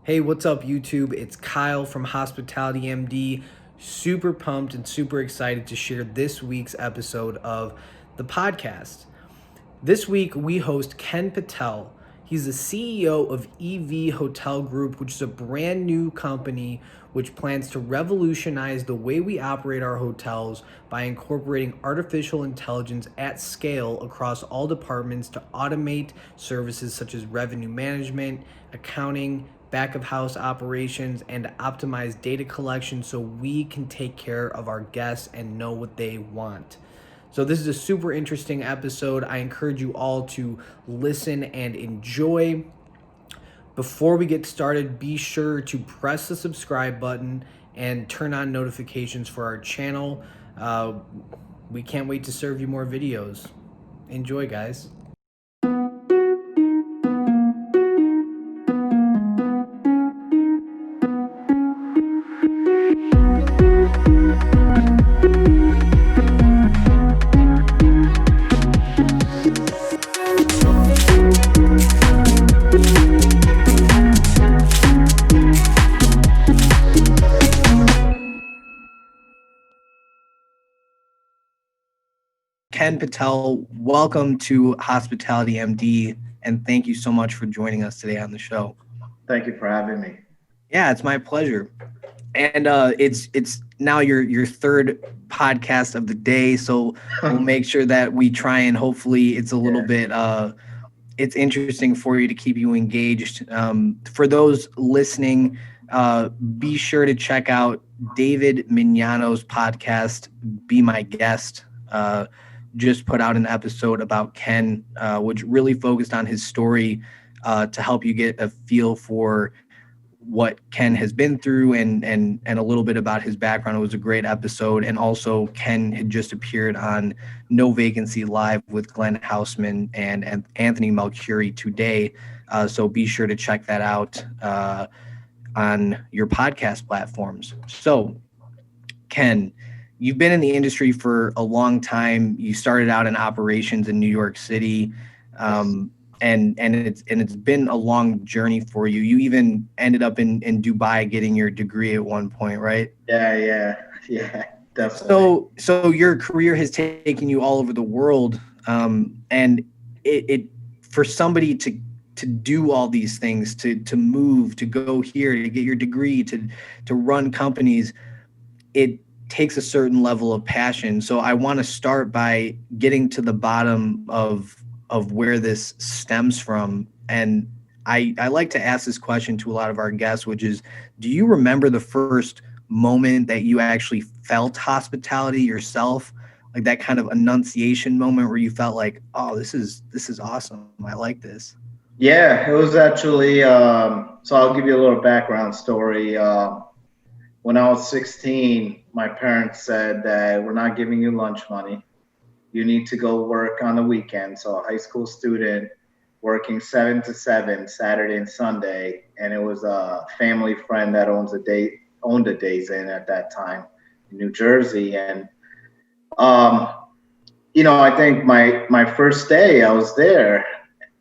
Hey, what's up, YouTube? It's Kyle from HospitalityMD. Super pumped and super excited to share this week's episode of the podcast. This week, we host Ken Patel. He's the CEO of EV Hotel Group, which is a brand new company which plans to revolutionize the way we operate our hotels by incorporating artificial intelligence at scale across all departments to automate services such as revenue management, accounting, back of house operations, and to optimize data collection so we can take care of our guests and know what they want. So this is a super interesting episode. I encourage you all to listen and enjoy. Before we get started, be sure to press the subscribe button and turn on notifications for our channel. We can't wait to serve you more videos. Enjoy, guys. Ken Patel, welcome to Hospitality MD, and thank you so much for joining us today on the show. Thank you for having me. Yeah, it's my pleasure. And it's now your third podcast of the day, so we'll make sure that we try and hopefully it's a little bit it's interesting for you to keep you engaged. For those listening, be sure to check out David Mignano's podcast, Be My Guest. Just put out an episode about Ken, which really focused on his story to help you get a feel for what Ken has been through and a little bit about his background. It was a great episode. And also Ken had just appeared on No Vacancy Live with Glenn Houseman and Anthony Malcurie today. So be sure to check that out on your podcast platforms. So Ken, you've been in the industry for a long time. You started out in operations in New York City. And it's been a long journey for you. You even ended up in Dubai getting your degree at one point, right? Yeah, definitely. So your career has taken you all over the world, and it for somebody to do all these things, to move, to go here, to get your degree, to run companies, it takes a certain level of passion. So I want to start by getting to the bottom of where this stems from. And I like to ask this question to a lot of our guests, which is, do you remember the first moment that you actually felt hospitality yourself? Like that kind of enunciation moment where you felt like, oh, this is awesome. I like this. Yeah, it was actually, so I'll give you a little background story. When I was 16, my parents said that we're not giving you lunch money. You need to go work on the weekend. So a high school student working 7 to 7, Saturday and Sunday. And it was a family friend that owned a Days Inn at that time in New Jersey. And, I think my first day I was there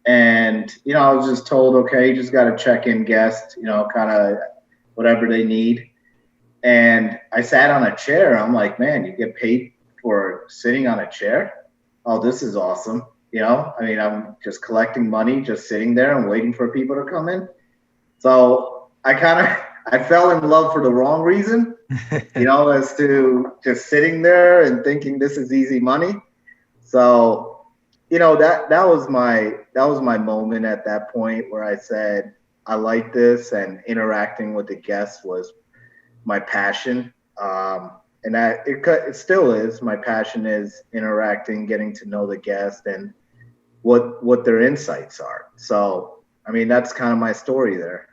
and, I was just told, okay, you just got to check in guests, kind of whatever they need. And I sat on a chair. I'm like, man, you get paid for sitting on a chair? Oh, this is awesome. I'm just collecting money, just sitting there and waiting for people to come in. So I fell in love for the wrong reason, as to just sitting there and thinking this is easy money. So, that was my moment at that point where I said, I like this, and interacting with the guests was my passion. And that it still is. My passion is interacting, getting to know the guest and what their insights are. So, that's kind of my story there.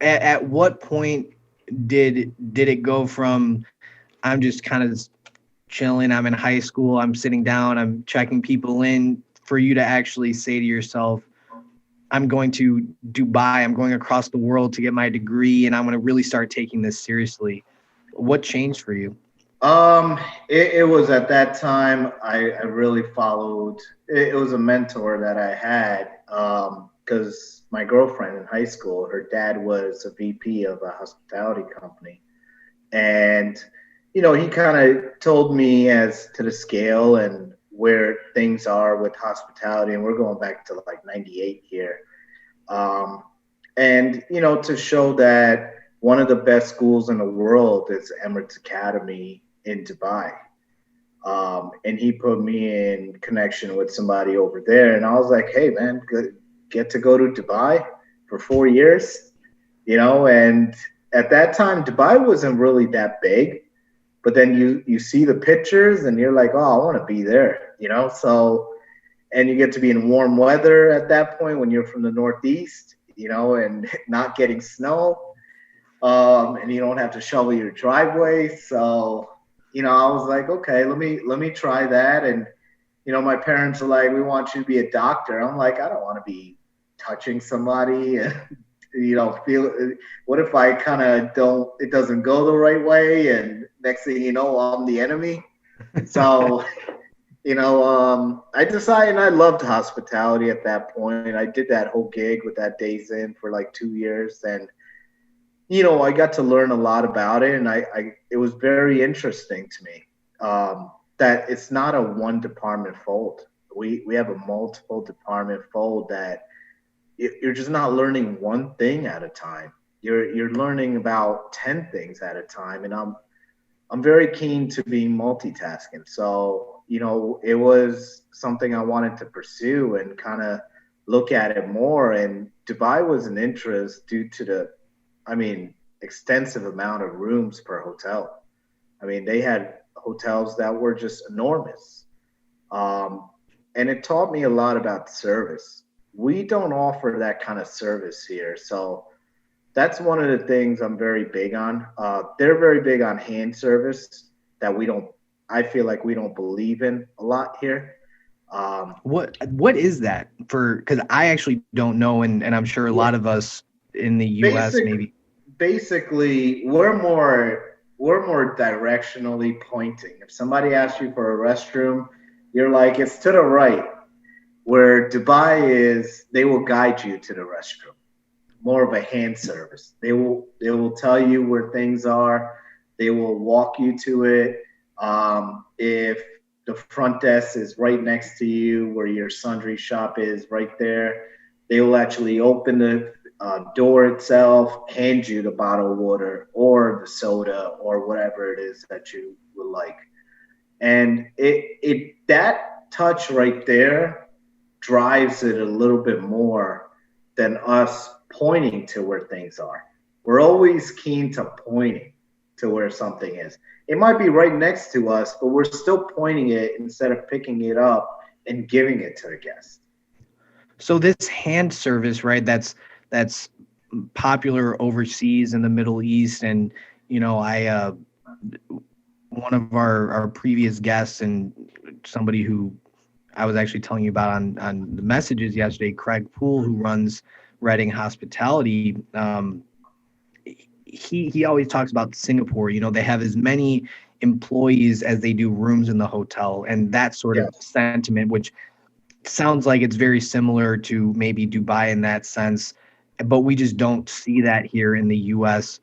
At what point did it go from I'm just kind of chilling, I'm in high school, I'm sitting down, I'm checking people in, for you to actually say to yourself, I'm going to Dubai, I'm going across the world to get my degree, and I'm going to really start taking this seriously? What changed for you? It was at that time I really followed. It was a mentor that I had. because my girlfriend in high school, her dad was a VP of a hospitality company. And, he kind of told me as to the scale and where things are with hospitality. And we're going back to like 98 here. And, to show that one of the best schools in the world is Emirates Academy in Dubai. And he put me in connection with somebody over there. And I was like, hey, man, get to go to Dubai for 4 years, and at that time, Dubai wasn't really that big. But then you see the pictures and you're like, oh, I want to be there, So, and you get to be in warm weather at that point when you're from the Northeast, and not getting snow. And you don't have to shovel your driveway. So, I was like, okay, let me try that. And, my parents are like, we want you to be a doctor. I'm like, I don't want to be touching somebody and, feel, what if I kind of it doesn't go the right way. And next thing you know, I'm the enemy. So, I decided I loved hospitality at that point. I did that whole gig with that Days Inn for like 2 years. And, I got to learn a lot about it. And it was very interesting to me that it's not a one department fold. We have a multiple department fold that you're just not learning one thing at a time. You're learning about 10 things at a time. And I'm very keen to be multitasking. So, it was something I wanted to pursue and kind of look at it more. And Dubai was an interest due to the, extensive amount of rooms per hotel. They had hotels that were just enormous. And it taught me a lot about service. We don't offer that kind of service here. So that's one of the things I'm very big on. They're very big on hand service that I feel like we don't believe in a lot here. What is that for? Because I actually don't know. And I'm sure a lot of us in the US maybe. Basically, we're more directionally pointing. If somebody asks you for a restroom, you're like, it's to the right. Where Dubai is, they will guide you to the restroom. More of a hand service. They will tell you where things are. They will walk you to it. If the front desk is right next to you, where your sundry shop is right there, they will actually open the door itself, hand you the bottled water or the soda or whatever it is that you would like. And that touch right there drives it a little bit more than us pointing to where things are. We're always keen to pointing to where something is. It might be right next to us, but we're still pointing it instead of picking it up and giving it to the guest. So this hand service, right? That's popular overseas in the Middle East. And, one of our previous guests and somebody who I was actually telling you about on the messages yesterday, Craig Poole, who runs Reading Hospitality, he always talks about Singapore. They have as many employees as they do rooms in the hotel, and that sort of sentiment, which sounds like it's very similar to maybe Dubai in that sense, but we just don't see that here in the US,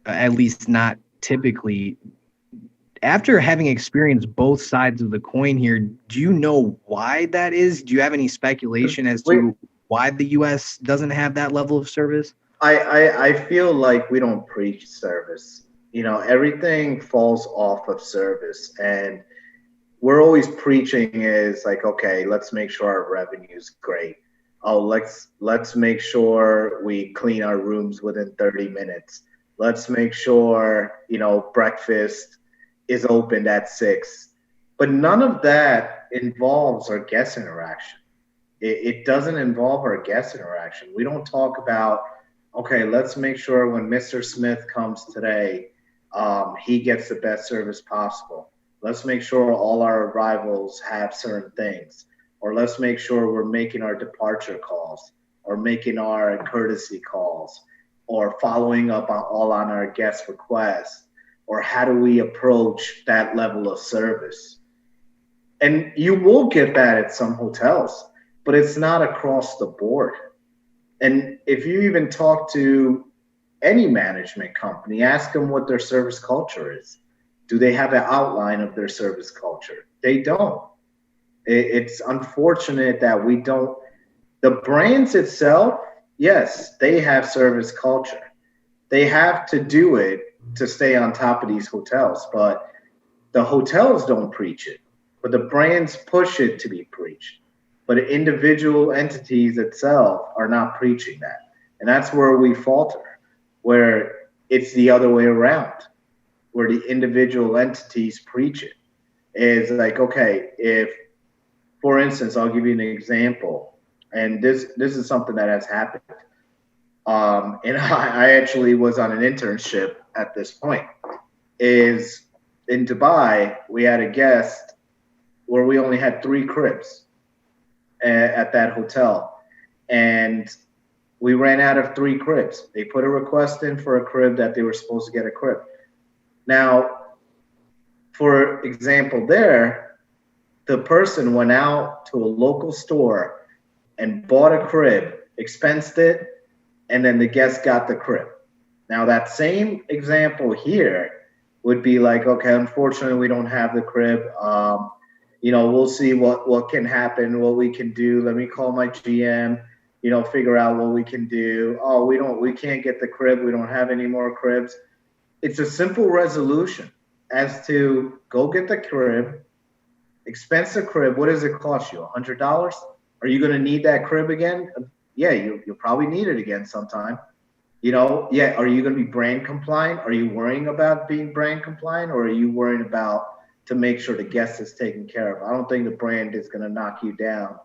at least not typically. After having experienced both sides of the coin here, do you know why that is? Do you have any speculation as to why the US doesn't have that level of service? I feel like we don't preach service. Everything falls off of service. And we're always preaching is like, okay, let's make sure our revenue is great. Oh, let's make sure we clean our rooms within 30 minutes. Let's make sure, breakfast is opened at 6. But none of that involves our guest interaction. It doesn't involve our guest interaction. We don't talk about, okay, let's make sure when Mr. Smith comes today, he gets the best service possible. Let's make sure all our arrivals have certain things. Or let's make sure we're making our departure calls or making our courtesy calls or following up on our guest requests, or how do we approach that level of service. And you will get that at some hotels, but it's not across the board. And if you even talk to any management company, ask them what their service culture is. Do they have an outline of their service culture? They don't. It's unfortunate that we don't. The brands itself, yes, they have service culture. They have to do it to stay on top of these hotels, but the hotels don't preach it, but the brands push it to be preached. But individual entities itself are not preaching that. And that's where we falter, where it's the other way around, where the individual entities preach it. Is like, okay, if, for instance, I'll give you an example, and this is something that has happened. And I actually was on an internship at this point. Is in Dubai, we had a guest where we only had 3 cribs at that hotel, and we ran out of 3 cribs. They put a request in for a crib that they were supposed to get a crib. Now, for example, there, the person went out to a local store and bought a crib, expensed it, and then the guest got the crib. Now, that same example here would be like, okay, unfortunately, we don't have the crib. We'll see what can happen, what we can do. Let me call my GM, figure out what we can do. Oh, we can't get the crib. We don't have any more cribs. It's a simple resolution as to go get the crib, expense the crib. What does it cost you? $100? Are you going to need that crib again? Yeah, you'll probably need it again sometime. Yeah, are you going to be brand compliant? Are you worrying about being brand compliant, or are you worrying about to make sure the guest is taken care of? I don't think the brand is going to knock you down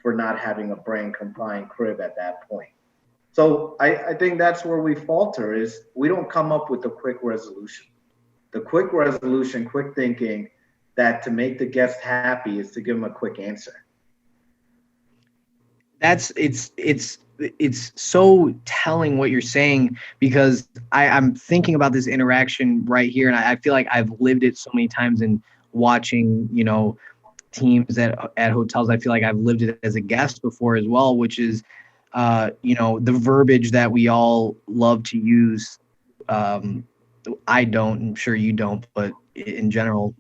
for not having a brand compliant crib at that point. So I think that's where we falter, is we don't come up with a quick resolution. The quick resolution, quick thinking, that to make the guest happy is to give them a quick answer. It's so telling what you're saying, because I'm thinking about this interaction right here, and I feel like I've lived it so many times in watching, teams at hotels. I feel like I've lived it as a guest before as well, which is, the verbiage that we all love to use. I don't, I'm sure you don't, but in general,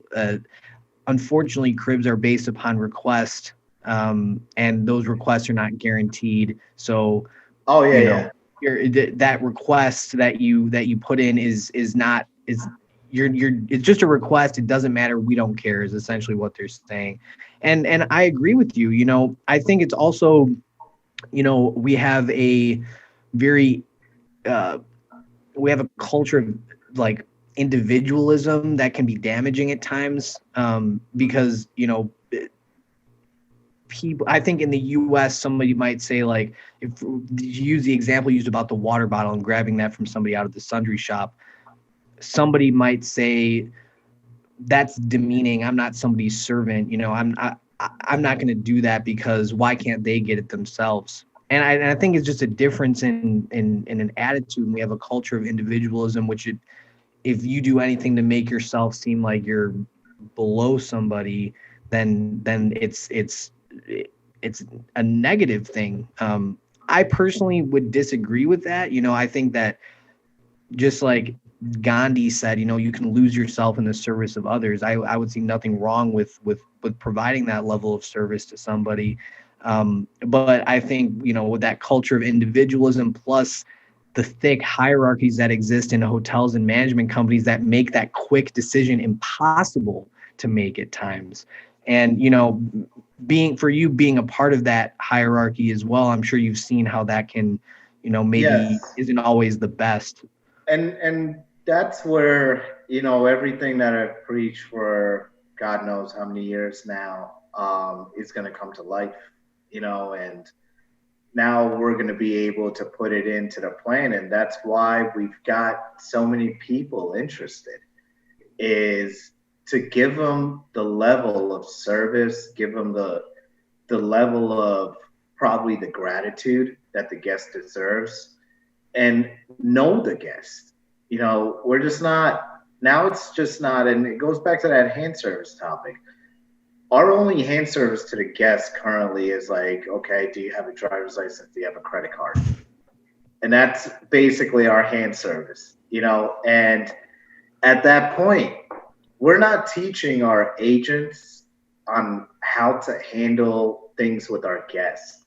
unfortunately, cribs are based upon request. And those requests are not guaranteed. So, that request that you put in is it's just a request. It doesn't matter. We don't care is essentially what they're saying. And I agree with you. I think it's also, we have a very, we have a culture of like individualism that can be damaging at times, because, people, I think in the US, somebody might say, like, if you use the example used about the water bottle and grabbing that from somebody out of the sundry shop, somebody might say that's demeaning. I'm not somebody's servant. I'm not going to do that, because why can't they get it themselves? And I think it's just a difference in an attitude. We have a culture of individualism, which if you do anything to make yourself seem like you're below somebody, then it's a negative thing. I personally would disagree with that. I think that, just like Gandhi said, you can lose yourself in the service of others. I would see nothing wrong with providing that level of service to somebody. But I think, with that culture of individualism, plus the thick hierarchies that exist in hotels and management companies that make that quick decision impossible to make at times. And, being a part of that hierarchy as well, I'm sure you've seen how that can, maybe isn't always the best. And that's where, everything that I've preached for God knows how many years now, is going to come to life, and now we're going to be able to put it into the plan. And that's why we've got so many people interested, is to give them the level of service, give them the level of probably the gratitude that the guest deserves, and know the guest. We're just not, now it's just not, and it goes back to that hand service topic. our only hand service to the guests currently is like, okay, do you have a driver's license? Do you have a credit card? And that's basically our hand service, you know. And at that point, we're not teaching our agents on how to handle things with our guests.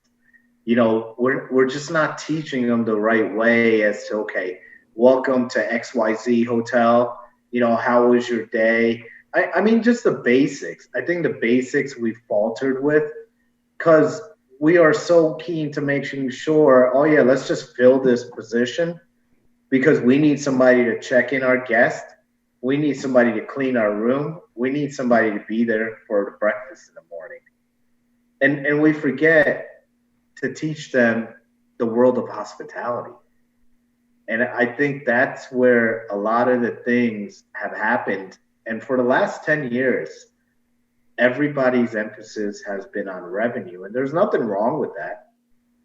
You know, we're just not teaching them the right way as to, okay, welcome to XYZ hotel. You know, how was your day? I mean, just the basics. I think the basics we faltered with because we are so keen to making sure, oh yeah, let's just fill this position because we need somebody to check in our guest. We need somebody to clean our room. We need somebody to be there for the breakfast in the morning. And we forget to teach them the world of hospitality. And I think that's where a lot of the things have happened. And for the last 10 years, everybody's emphasis has been on revenue. And there's nothing wrong with that.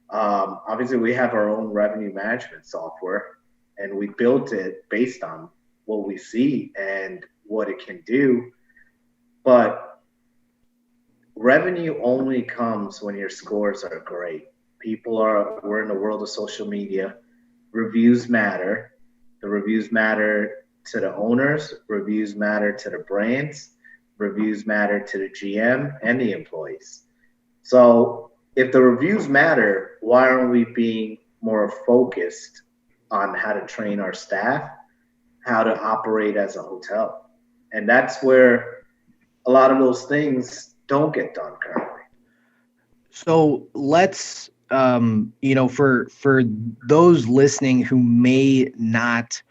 Obviously, we have our own revenue management software, and we built it based on what we see and what it can do. But revenue only comes when your scores are great. We're in the world of social media. Reviews matter. The reviews matter to the owners. Reviews matter to the brands. Reviews matter to the GM and the employees. So if the reviews matter, why aren't we being more focused on how to train our staff, how to operate as a hotel? And that's where a lot of those things don't get done currently. So let's, for those listening who may not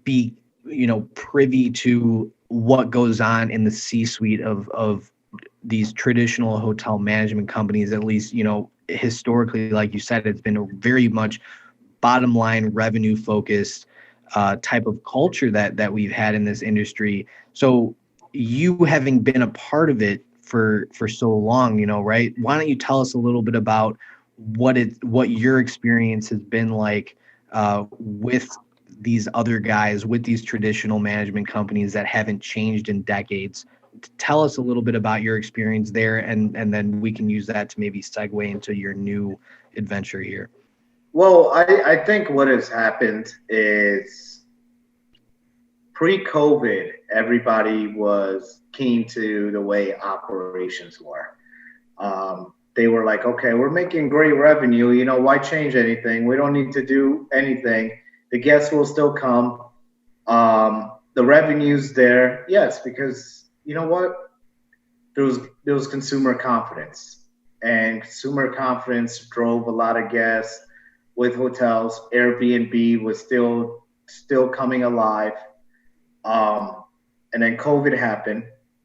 be, privy to what goes on in the C-suite of these traditional hotel management companies, at least, historically, like you said, it's been a very much bottom line revenue focused type of culture that we've had in this industry. So you having been a part of it for so long, right? Why don't you tell us a little bit about what your experience has been like with these other guys, with these traditional management companies that haven't changed in decades. Tell us a little bit about your experience there, and then we can use that to maybe segue into your new adventure here. Well, I think what has happened is pre-COVID, everybody was keen to the way operations were. They were like, okay, we're making great revenue. Why change anything? We don't need to do anything. The guests will still come. The revenue's there. Yes, because you know what? There was consumer confidence. And consumer confidence drove a lot of guests with hotels. Airbnb was still coming alive. And then COVID happened,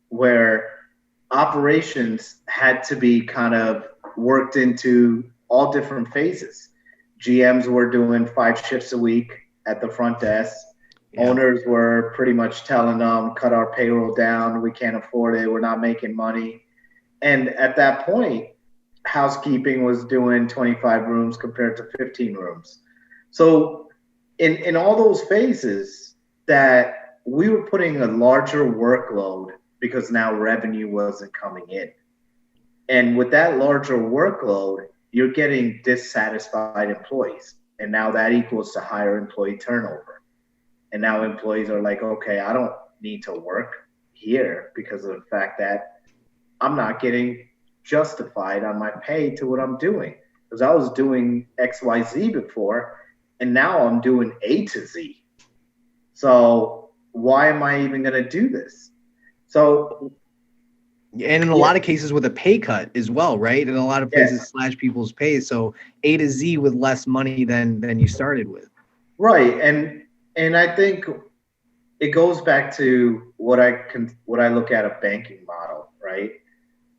where operations had to be kind of worked into all different phases. GMs were doing 5 shifts a week at the front desk. Yeah. Owners were pretty much telling them, cut our payroll down. We can't afford it. We're not making money. And at that point, housekeeping was doing 25 rooms compared to 15 rooms. So in all those phases, that we were putting a larger workload because now revenue wasn't coming in. And with that larger workload, you're getting dissatisfied employees. And now that equals to higher employee turnover. And now employees are like, okay, I don't need to work here because of the fact that I'm not getting justified on my pay to what I'm doing. Because I was doing XYZ before, and now I'm doing A to Z. So why am I even going to do this? So, and in a lot of cases with a pay cut as well, right? And a lot of places slash people's pay. So A to Z with less money than you started with. Right. And I think it goes back to what I look at a banking model, right?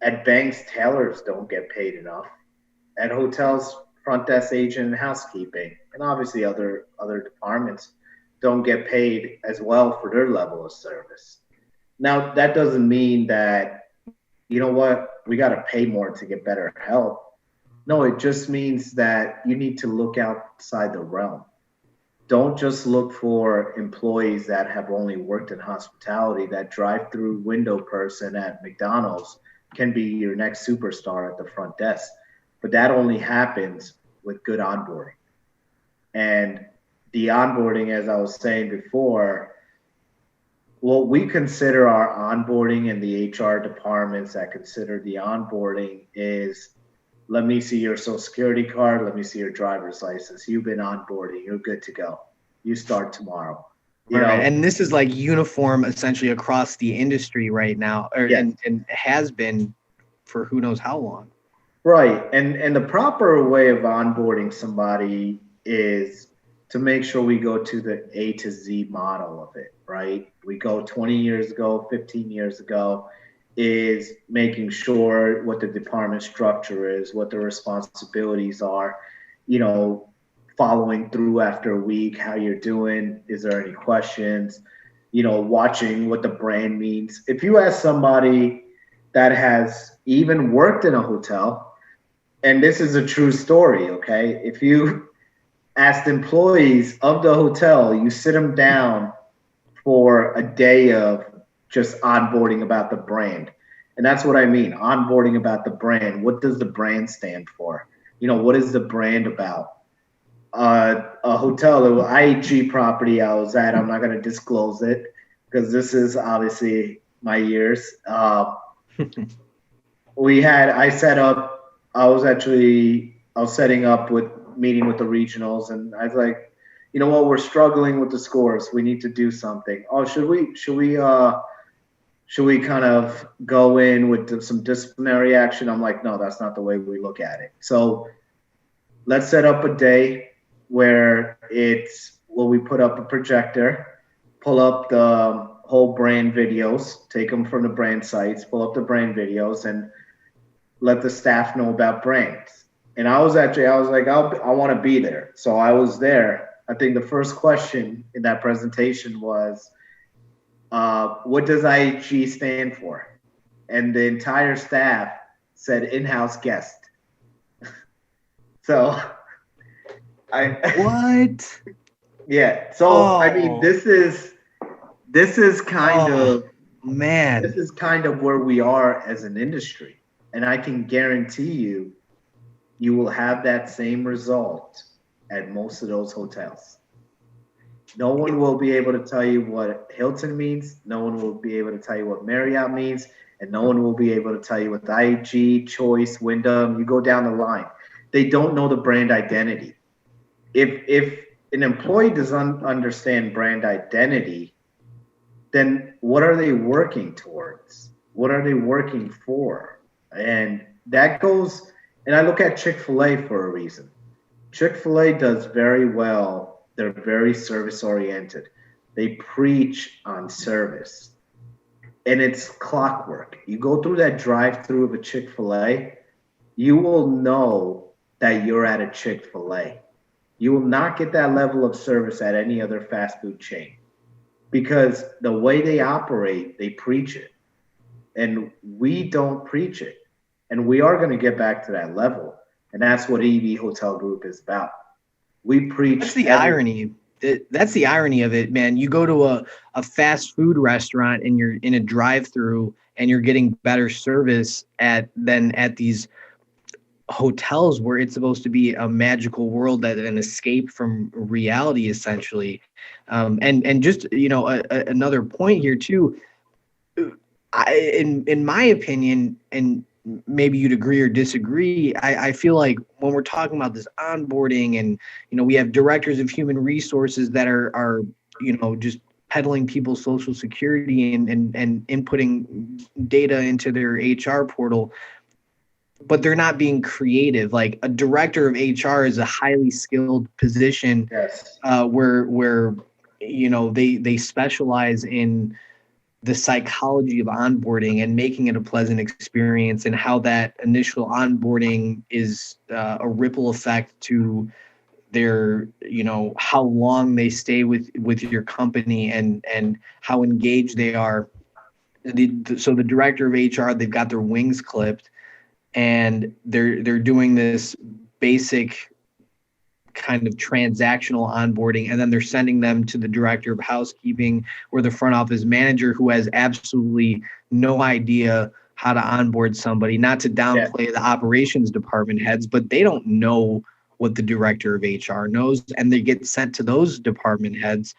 At banks, tellers don't get paid enough. At hotels, front desk agent and housekeeping, and obviously other departments don't get paid as well for their level of service. Now, that doesn't mean that, you know what, we got to pay more to get better help. No, it just means that you need to look outside the realm. don't just look for employees that have only worked in hospitality. That drive-through window person at McDonald's can be your next superstar at the front desk. But that only happens with good onboarding. And the onboarding, as I was saying before, what we consider our onboarding and the HR departments that consider the onboarding is, let me see your social security card. Let me see your driver's license. You've been onboarding. You're good to go. You start tomorrow. You know, and this is like uniform essentially across the industry right now, yes. and has been for who knows how long. Right. And the proper way of onboarding somebody is to make sure we go to the A to Z model of it, right? We go 20 years ago, 15 years ago, is making sure what the department structure is, what the responsibilities are, you know, following through after a week, how you're doing, is there any questions, you know, watching what the brand means. If you ask somebody that has even worked in a hotel, and this is a true story, okay? If you asked employees of the hotel, you sit them down for a day of just onboarding about the brand. And that's what I mean, onboarding about the brand. What does the brand stand for? You know, what is the brand about? A hotel, an IHG property I was at, I'm not going to disclose it because this is obviously my years. I was setting up with meeting with the regionals, and I was like, you know what, we're struggling with the scores. We need to do something. Oh, should we kind of go in with some disciplinary action? I'm like, no, that's not the way we look at it. So let's set up a day where we put up a projector, pull up the whole brand videos, take them from the brand sites, pull up the brand videos, and let the staff know about brands. And I was like, I want to be there. So I was there. I think the first question in that presentation was, what does IHG stand for? And the entire staff said in-house guest. So What? Yeah. So I mean, this is kind of man. This is kind of where we are as an industry, and I can guarantee you, you will have that same result at most of those hotels. No one will be able to tell you what Hilton means. No one will be able to tell you what Marriott means, and no one will be able to tell you what IHG, Choice, Wyndham. You go down the line. They don't know the brand identity. If an employee doesn't understand brand identity, then what are they working towards? What are they working for? And that goes, and I look at Chick-fil-A for a reason. Chick-fil-A does very well. They're very service oriented. They preach on service. And it's clockwork. You go through that drive-through of a Chick-fil-A, you will know that you're at a Chick-fil-A. You will not get that level of service at any other fast food chain because the way they operate, they preach it. And we don't preach it. And we are going to get back to that level. And that's what EV Hotel Group is about. We preach. That's the irony. That's the irony of it, man. You go to a fast food restaurant and you're in a drive-through and you're getting better service than at these hotels where it's supposed to be a magical world, that an escape from reality, essentially. And just, you know, another point here too, in my opinion, and maybe you'd agree or disagree, I feel like when we're talking about this onboarding and, you know, we have directors of human resources that are, you know, just peddling people's social security and inputting data into their HR portal, but they're not being creative. Like a director of HR is a highly skilled position. Yes. Where, you know, they specialize in the psychology of onboarding and making it a pleasant experience, and how that initial onboarding is a ripple effect to their, you know, how long they stay with your company and how engaged they are. So the director of HR, they've got their wings clipped, and they're doing this basic kind of transactional onboarding, and then they're sending them to the director of housekeeping or the front office manager who has absolutely no idea how to onboard somebody. Not to downplay the operations department heads, but they don't know what the director of HR knows, and they get sent to those department heads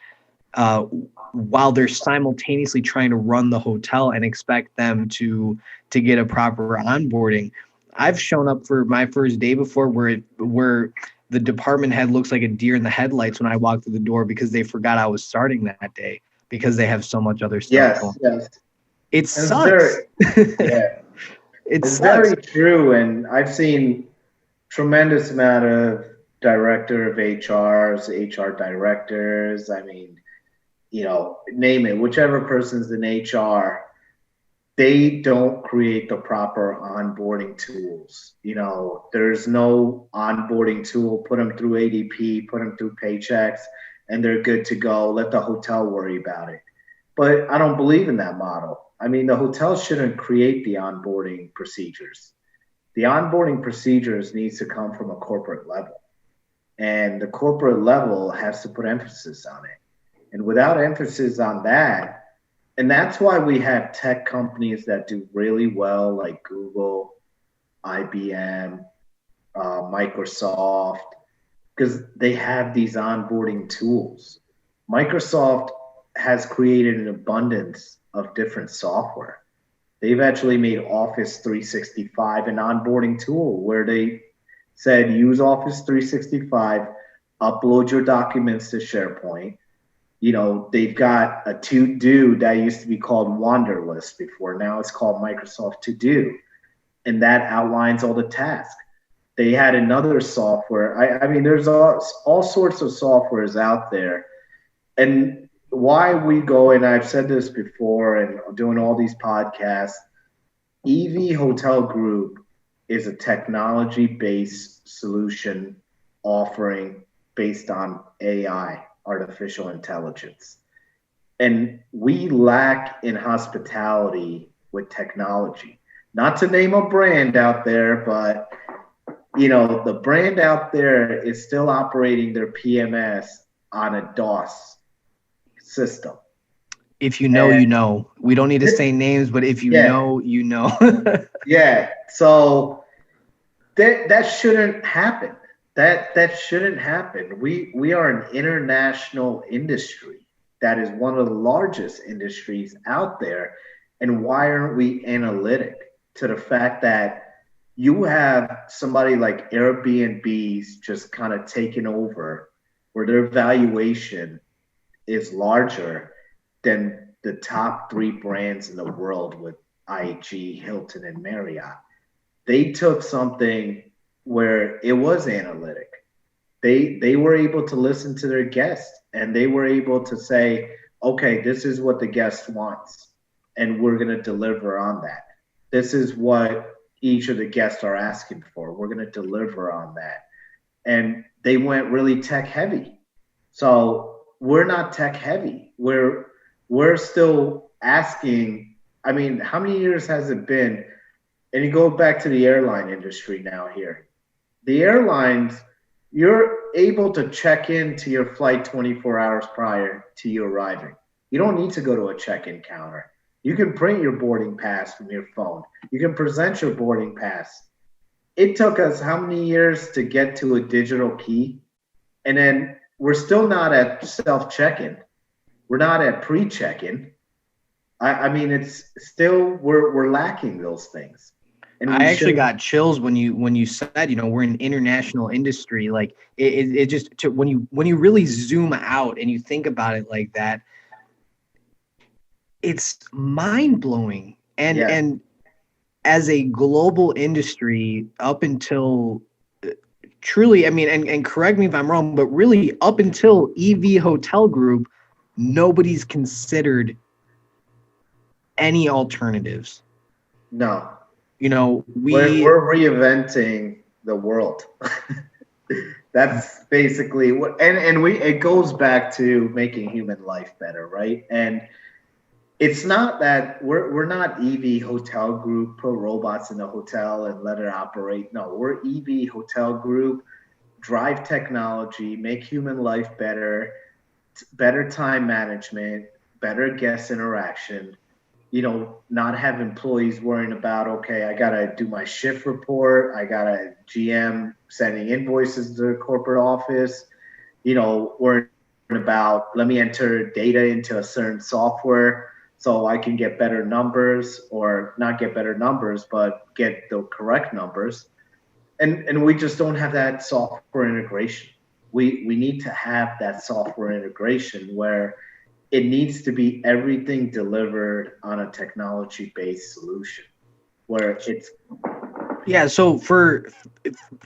while they're simultaneously trying to run the hotel and expect them to get a proper onboarding. I've shown up for my first day before where the department head looks like a deer in the headlights when I walk through the door because they forgot I was starting that day because they have so much other stuff going. Yes. It sucks. It's very true. And I've seen tremendous amount of director of HRs, HR directors. I mean, name it, whichever person's in HR, they don't create the proper onboarding tools. There's no onboarding tool. Put them through ADP, put them through Paychecks, and they're good to go. Let the hotel worry about it. But I don't believe in that model. I mean, the hotel shouldn't create the onboarding procedures. The onboarding procedures needs to come from a corporate level. And the corporate level has to put emphasis on it. And without emphasis on that, and that's why we have tech companies that do really well, like Google, IBM, Microsoft, because they have these onboarding tools. Microsoft has created an abundance of different software. They've actually made Office 365 an onboarding tool where they said use Office 365, upload your documents to SharePoint. They've got a to-do that used to be called Wanderlist before. Now it's called Microsoft To-Do. And that outlines all the tasks. They had another software. I mean, there's all sorts of softwares out there. And why we go, and I've said this before and doing all these podcasts, EV Hotel Group is a technology-based solution offering based on AI. Artificial intelligence. And we lack in hospitality with technology. Not to name a brand out there, but the brand out there is still operating their PMS on a DOS system. If you know. We don't need to say names, but if you know, you know. Yeah. So that shouldn't happen. That shouldn't happen. We are an international industry that is one of the largest industries out there. And why aren't we analytic to the fact that you have somebody like Airbnb's just kind of taken over where their valuation is larger than the top 3 brands in the world with IHG, Hilton, and Marriott. They took something where it was analytic. They were able to listen to their guests and they were able to say, okay, this is what the guest wants and we're going to deliver on that. This is what each of the guests are asking for. We're going to deliver on that. And they went really tech heavy. So we're not tech heavy. We're still asking, I mean, how many years has it been? And you go back to the airline industry now here. The airlines, you're able to check into your flight 24 hours prior to you arriving. You don't need to go to a check-in counter. You can print your boarding pass from your phone. You can present your boarding pass. It took us how many years to get to a digital key? And then we're still not at self-check-in. We're not at pre-check-in. I mean, it's still, we're lacking those things. And I actually got chills when you said, we're an international industry. Like it just when you really zoom out and you think about it like that, it's mind blowing. And as a global industry, up until truly, I mean, and correct me if I'm wrong, but really up until EV Hotel Group, nobody's considered any alternatives. No. We're reinventing the world. That's basically what, and it goes back to making human life better, right? And it's not that we're not EV Hotel Group, put robots in the hotel and let it operate. No, we're EV Hotel Group. drive technology, make human life better, better time management, better guest interaction, not have employees worrying about, okay, I got to do my shift report. I got a GM sending invoices to the corporate office, worrying about, let me enter data into a certain software so I can get better numbers, or not get better numbers, but get the correct numbers. And we just don't have that software integration. We need to have that software integration where it needs to be everything delivered on a technology-based solution where it's. Yeah. So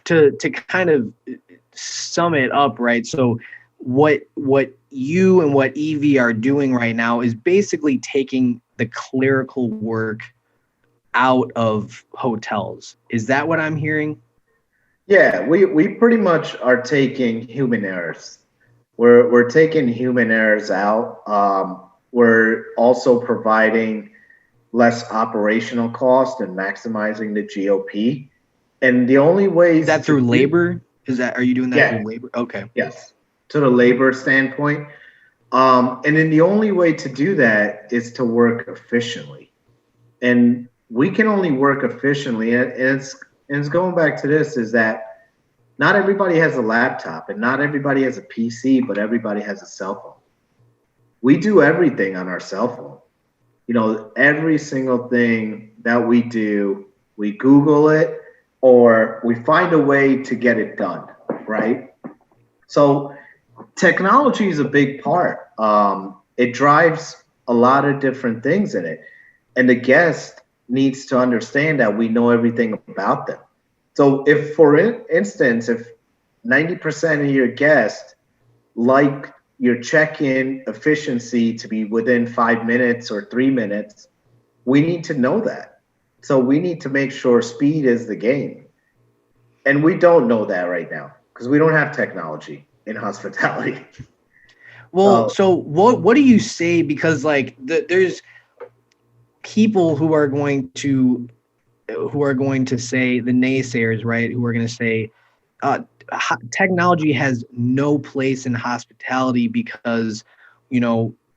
to kind of sum it up, right? So what you and what EV are doing right now is basically taking the clerical work out of hotels. Is that what I'm hearing? Yeah, we pretty much are taking human errors. We're taking human errors out. We're also providing less operational cost and maximizing the GOP. And the only ways is that through labor? Are you doing that through labor? Okay. Yes, to the labor standpoint. And then the only way to do that is to work efficiently. And we can only work efficiently. And it's going back to this, is that not everybody has a laptop and not everybody has a PC, but everybody has a cell phone. We do everything on our cell phone. Every single thing that we do, we Google it or we find a way to get it done, right? So technology is a big part. It drives a lot of different things in it. And the guest needs to understand that we know everything about them. So if, for instance, if 90% of your guests like your check-in efficiency to be within 5 minutes or 3 minutes, we need to know that. So we need to make sure speed is the game. And we don't know that right now because we don't have technology in hospitality. Well, so what do you say? Because there's people who are going to say, the naysayers, right? Who are going to say technology has no place in hospitality because,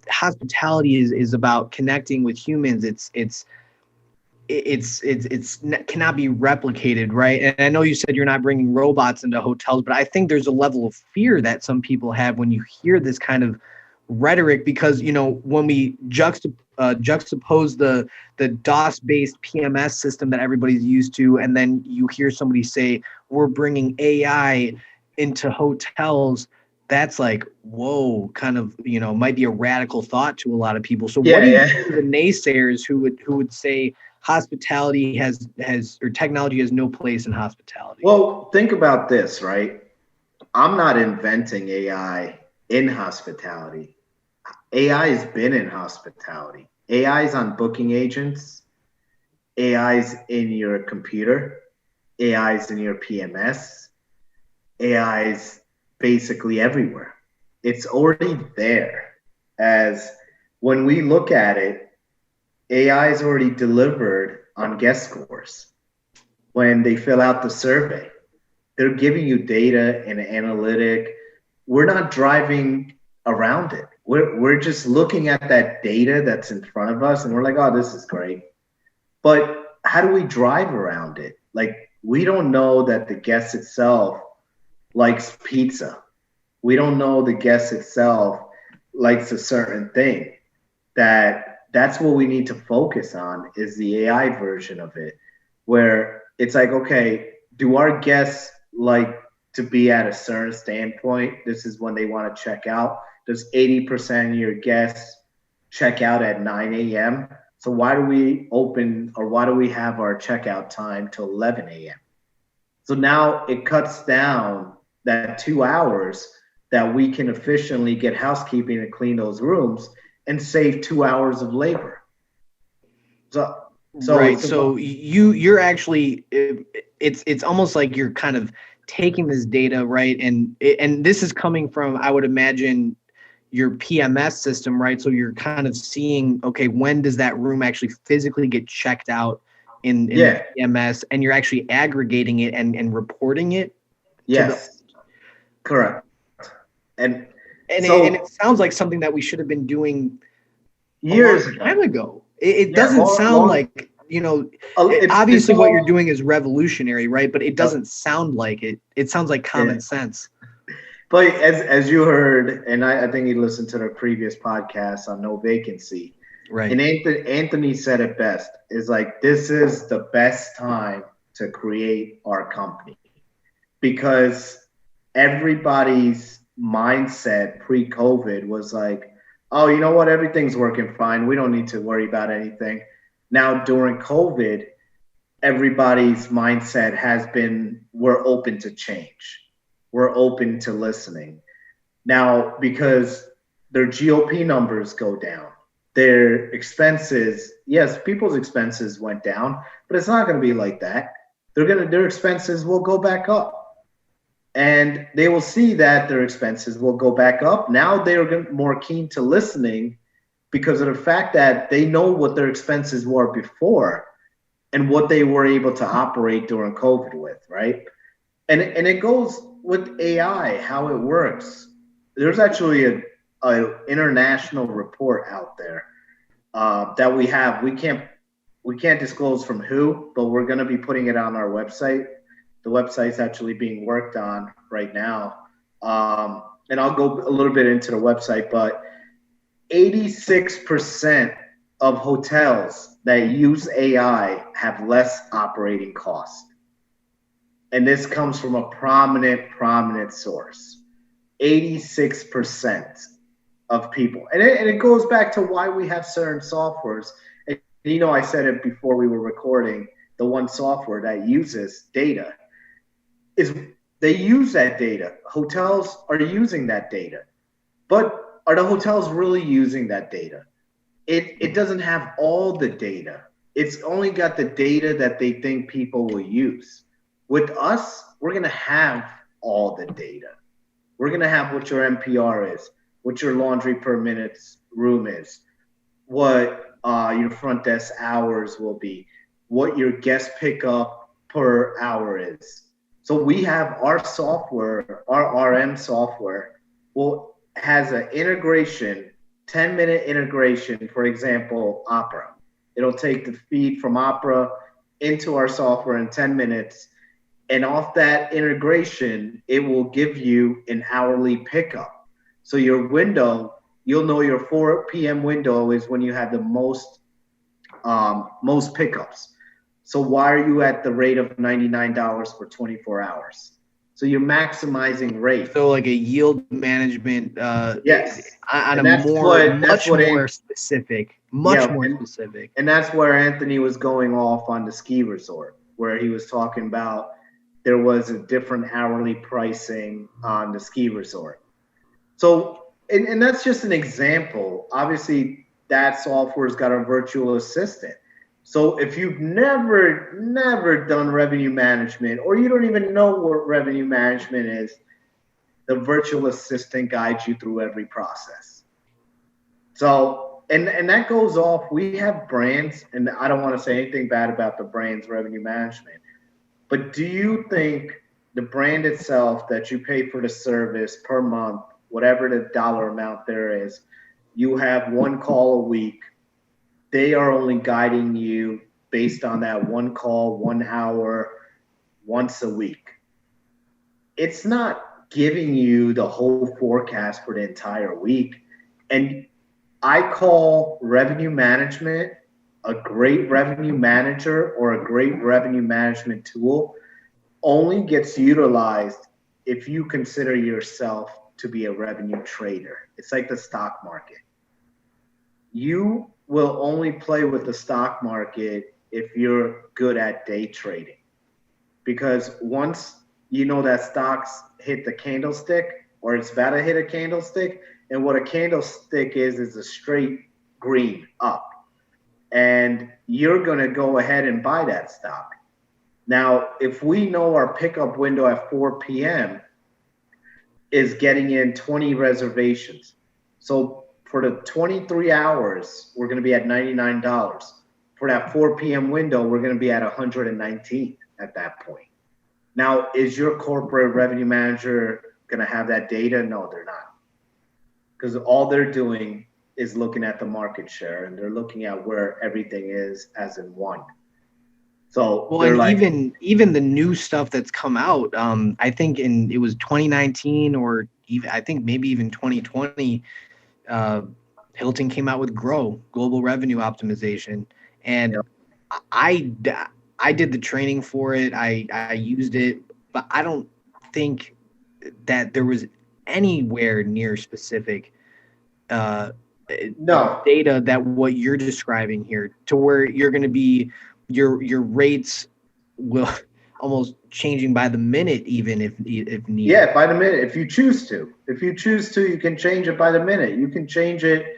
hospitality is about connecting with humans. It's cannot be replicated, right? And I know you said you're not bringing robots into hotels, but I think there's a level of fear that some people have when you hear this kind of rhetoric, because when we juxtapose the DOS-based PMS system that everybody's used to, and then you hear somebody say we're bringing AI into hotels, that's like, whoa, kind of might be a radical thought to a lot of people. So what do you think of the naysayers who would say hospitality has or technology has no place in hospitality? Well, think about this, right? I'm not inventing AI in hospitality. AI has been in hospitality. AI is on booking agents. AI is in your computer. AI is in your PMS. AI is basically everywhere. It's already there. As when we look at it, AI is already delivered on guest scores. When they fill out the survey, they're giving you data and analytic. We're not driving around it. We're just looking at that data that's in front of us and we're like, oh, this is great. But how do we drive around it? Like, we don't know that the guest itself likes pizza. We don't know the guest itself likes a certain thing. That's what we need to focus on, is the AI version of it, where it's like, okay, do our guests like to be at a certain standpoint? This is when they want to check out. Does 80% of your guests check out at 9 a.m.? So why do we have our checkout time till 11 a.m.? So now it cuts down that 2 hours that we can efficiently get housekeeping and clean those rooms and save 2 hours of labor. So right. So you're actually, it's almost like you're kind of taking this data, right? And this is coming from, I would imagine, your PMS system, right? So you're kind of seeing, okay, when does that room actually physically get checked out in the PMS, and you're actually aggregating it and reporting it. Yes. Correct. And And so it sounds like something that we should have been doing a long years time ago. It yeah, doesn't sound long, like, it's obviously what you're all, doing is revolutionary, right? But it uh, doesn't sound like it. It sounds like yeah. common sense. But as you heard, and I think you listened to the previous podcast on no vacancy, Right. and Anthony said it best, is like, this is the best time to create our company, because everybody's mindset pre-COVID was like, oh, you know what? Everything's working fine. We don't need to worry about anything. Now, during COVID, everybody's mindset has been, we're open to change. We're open to listening. Now, because their GOP numbers go down, their expenses, yes, people's expenses went down, but it's not going to be like that. Their expenses will go back up. And they will see that their expenses will go back up. Now they are more keen to listening because of the fact that they know what their expenses were before and what they were able to operate during COVID with, right? And it goes with AI, how it works. There's actually a international report out there that we have. We can't disclose from who, but we're going to be putting it on our website. The website's actually being worked on right now. And I'll go a little bit into the website, but 86% of hotels that use AI have less operating costs. And this comes from a prominent source. 86% of people. And it goes back to why we have certain softwares. And, I said it before we were recording, the one software that uses data is they use that data. Hotels are using that data. But are the hotels really using that data? It doesn't have all the data. It's only got the data that they think people will use. With us, we're going to have all the data. We're going to have what your MPR is, what your laundry per minute room is, what your front desk hours will be, what your guest pickup per hour is. So we have our software, our RM software, has an integration, 10-minute integration, for example, Opera. It'll take the feed from Opera into our software in 10 minutes. And off that integration, it will give you an hourly pickup. So your window, you'll know your 4 p.m. window is when you have the most pickups. So why are you at the rate of $99 for 24 hours? So you're maximizing rate. So like a yield management, yes, on and a much more specific. And that's where Anthony was going off on the ski resort, where he was talking about there was a different hourly pricing on the ski resort. So, and that's just an example. Obviously, that software's got a virtual assistant. So if you've never done revenue management, or you don't even know what revenue management is, the virtual assistant guides you through every process. So, and that goes off. We have brands, and I don't want to say anything bad about the brand's revenue management, but do you think the brand itself that you pay for the service per month, whatever the dollar amount there is, you have one call a week, they are only guiding you based on that one call, 1 hour, once a week. It's not giving you the whole forecast for the entire week. And I call revenue management a great revenue manager, or a great revenue management tool only gets utilized if you consider yourself to be a revenue trader. It's like the stock market. You will only play with the stock market if you're good at day trading. Because once you know that stocks hit the candlestick, or it's about to hit a candlestick, and what a candlestick is a straight green up. And you're going to go ahead and buy that stock. Now, if we know our pickup window at 4 p.m. is getting in 20 reservations. So for the 23 hours, we're going to be at $99. For that 4 p.m. window, we're going to be at $119 at that point. Now, is your corporate revenue manager going to have that data? No, they're not. Because all they're doing is looking at the market share, and they're looking at where everything is as in one. So Well, they're and like, even the new stuff that's come out, I think it was 2019 or even I think maybe even 2020, Hilton came out with Global Revenue Optimization, and you I I did the training for it. I used it, but I don't think that there was anywhere near specific uh, no, data that what you're describing here, to where you're going to be your rates will almost changing by the minute, even if needed. yeah, by the minute, if you choose to. If you choose to, you can change it by the minute. You can change it.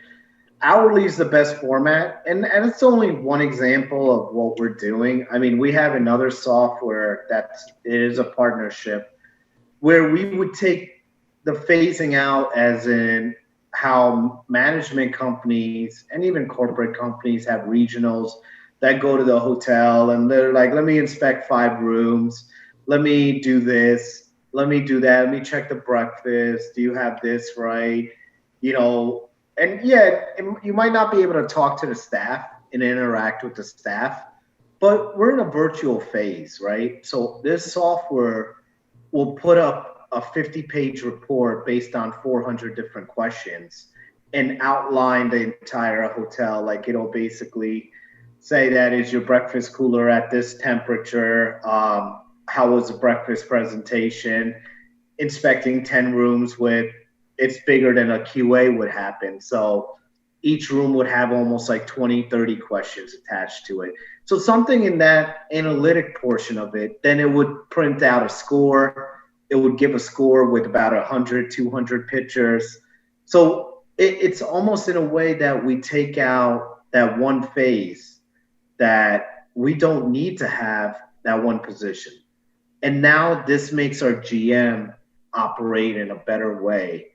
Hourly is the best format, and it's only one example of what we're doing. I mean, we have another software that is a partnership where we would take the phasing out, as in how management companies and even corporate companies have regionals that go to the hotel and they're like, let me inspect 5 rooms, let me do this, let me do that, let me check the breakfast, do you have this right, you know. And yeah, you might not be able to talk to the staff and interact with the staff, but we're in a virtual phase, right? So this software will put up a 50-page report based on 400 different questions and outline the entire hotel. Like, it'll basically say that, is your breakfast cooler at this temperature? How was the breakfast presentation? Inspecting 10 rooms with, it's bigger than a QA would happen. So each room would have almost like 20, 30 questions attached to it. So something in that analytic portion of it, then it would print out a score. It would give a score with about 100, 200 pictures. So it's almost in a way that we take out that one phase that we don't need to have that one position. And now this makes our GM operate in a better way,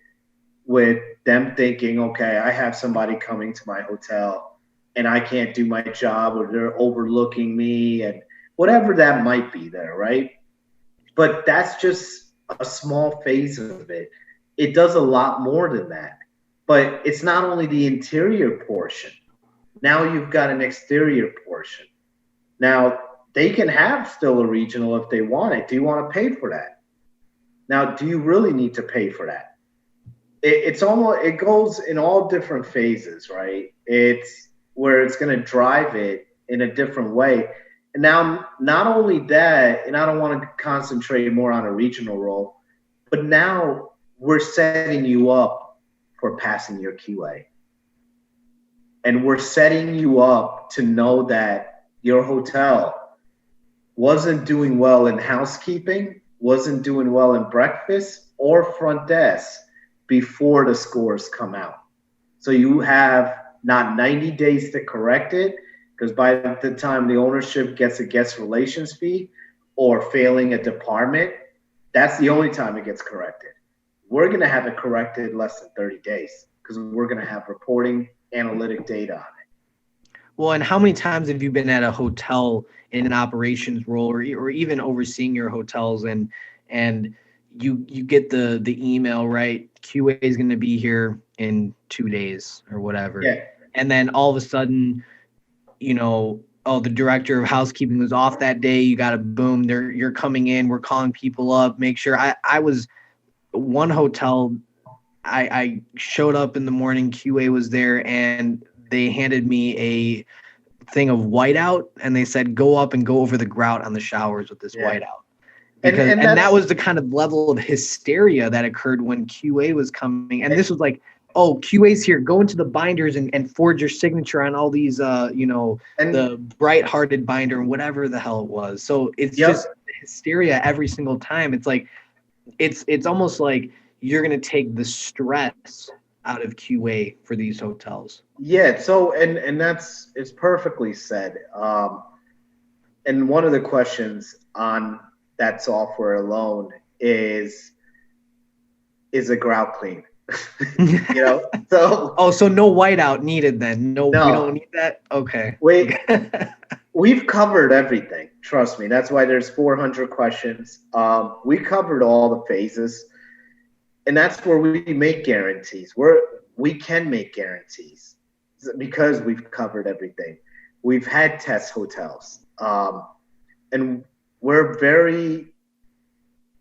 with them thinking, okay, I have somebody coming to my hotel and I can't do my job, or they're overlooking me, and whatever that might be there, right? But that's just a small phase of it. It does a lot more than that. But it's not only the interior portion. Now you've got an exterior portion. Now they can have still a regional if they want it. Do you want to pay for that? Now, do you really need to pay for that? It's almost, it goes in all different phases, right? It's where it's going to drive it in a different way. And now, not only that, and I don't want to concentrate more on a regional role, but now we're setting you up for passing your QA. And we're setting you up to know that your hotel wasn't doing well in housekeeping, wasn't doing well in breakfast or front desk before the scores come out. So you have not 90 days to correct it, because by the time the ownership gets a guest relations fee or failing a department, that's the only time it gets corrected. We're going to have it corrected less than 30 days because we're going to have reporting analytic data on it. Well, and how many times have you been at a hotel in an operations role, or even overseeing your hotels, and you get the email, right? QA is going to be here in 2 days or whatever. Yeah. And then all of a sudden, you know, oh, the director of housekeeping was off that day. You got to boom, you're coming in. We're calling people up. Make sure. I was one hotel. I showed up in the morning. QA was there, and they handed me a thing of whiteout, and they said, go up and go over the grout on the showers with this whiteout. Because and that was the kind of level of hysteria that occurred when QA was coming. And this was like, oh, QA's here. Go into the binders and forge your signature on all these, the bright-hearted binder and whatever the hell it was. So it's just hysteria every single time. It's like, it's almost like you're going to take the stress out of QA for these hotels. Yeah. So, and it's perfectly said. And one of the questions on that software alone is a grout clean. So no whiteout needed then. No, we don't need that. Okay. We've covered everything. Trust me. That's why there's 400 questions. We covered all the phases. And that's where we make guarantees. We can make guarantees because we've covered everything. We've had test hotels, and we're very,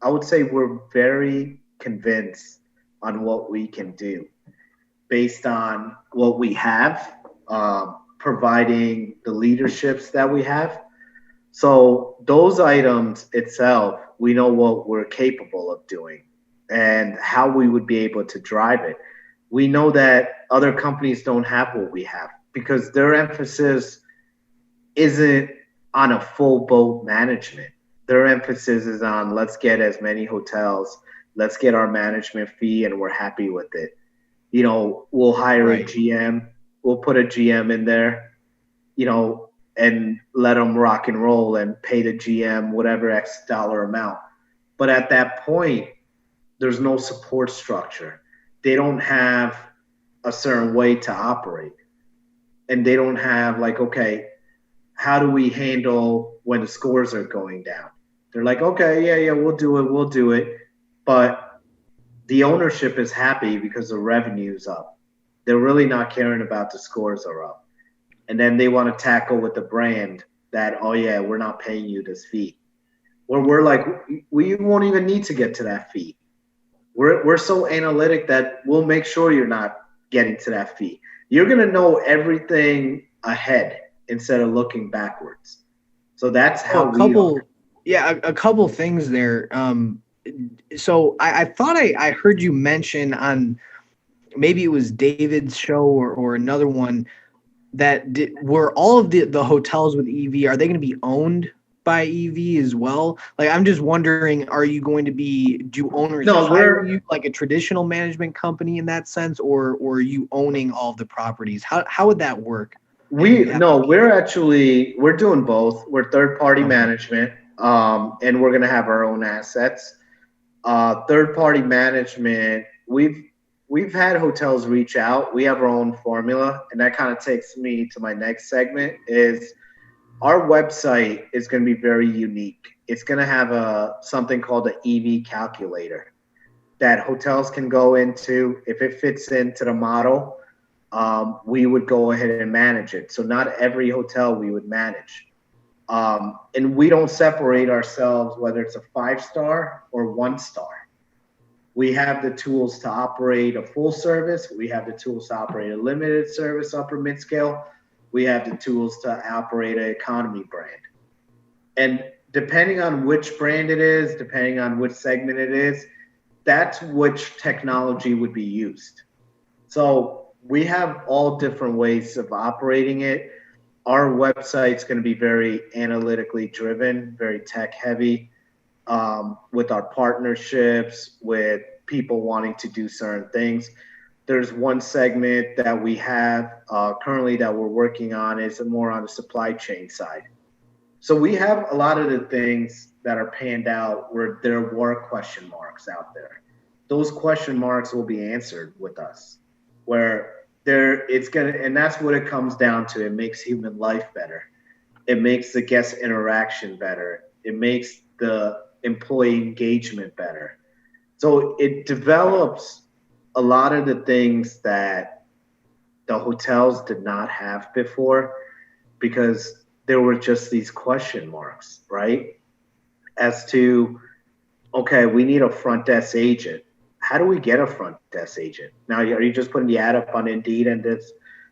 I would say, we're very convinced on what we can do based on what we have, providing the leaderships that we have. So those items itself, we know what we're capable of doing and how we would be able to drive it. We know that other companies don't have what we have because their emphasis isn't on a full boat management. Their emphasis is on let's get as many hotels, let's get our management fee, and we're happy with it. We'll hire a Right. GM, we'll put a GM in there, and let them rock and roll and pay the GM whatever X dollar amount. But at that point, there's no support structure. They don't have a certain way to operate. And they don't have like, okay, how do we handle when the scores are going down? They're like, okay, yeah, we'll do it. But the ownership is happy because the revenue's up. They're really not caring about the scores are up. And then they want to tackle with the brand that, oh yeah, we're not paying you this fee. Where we're like, we won't even need to get to that fee. We're so analytic that we'll make sure you're not getting to that fee. You're gonna know everything ahead instead of looking backwards. So that's how we are. A couple things there. So I thought I heard you mention on maybe it was David's show or another one that were all of the hotels with EV, are they going to be owned by EV as well? Like, I'm just wondering, are you going to do owners No, hire you like a traditional management company in that sense, or are you owning all of the properties? How would that work? we're doing both. We're third party Okay. management, and we're gonna have our own assets. Third party management, we've had hotels reach out. We have our own formula, and that kind of takes me to my next segment is our website is going to be very unique. It's going to have something called an EV calculator that hotels can go into. If it fits into the model, we would go ahead and manage it. So not every hotel we would manage. And we don't separate ourselves whether it's a 5-star or 1-star. We have the tools to operate a full service. We have the tools to operate a limited service, upper mid-scale. We have the tools to operate an economy brand. And depending on which brand it is, depending on which segment it is, that's which technology would be used. So we have all different ways of operating it. Our website's going to be very analytically driven, very tech heavy, with our partnerships, with people wanting to do certain things. There's one segment that we have currently that we're working on is more on the supply chain side. So we have a lot of the things that are panned out where there were question marks out there. Those question marks will be answered with us, where and that's what it comes down to. It makes human life better. It makes the guest interaction better. It makes the employee engagement better. So it develops a lot of the things that the hotels did not have before because there were just these question marks, right? As to, okay, we need a front desk agent. How do we get a front desk agent? Now, are you just putting the ad up on Indeed and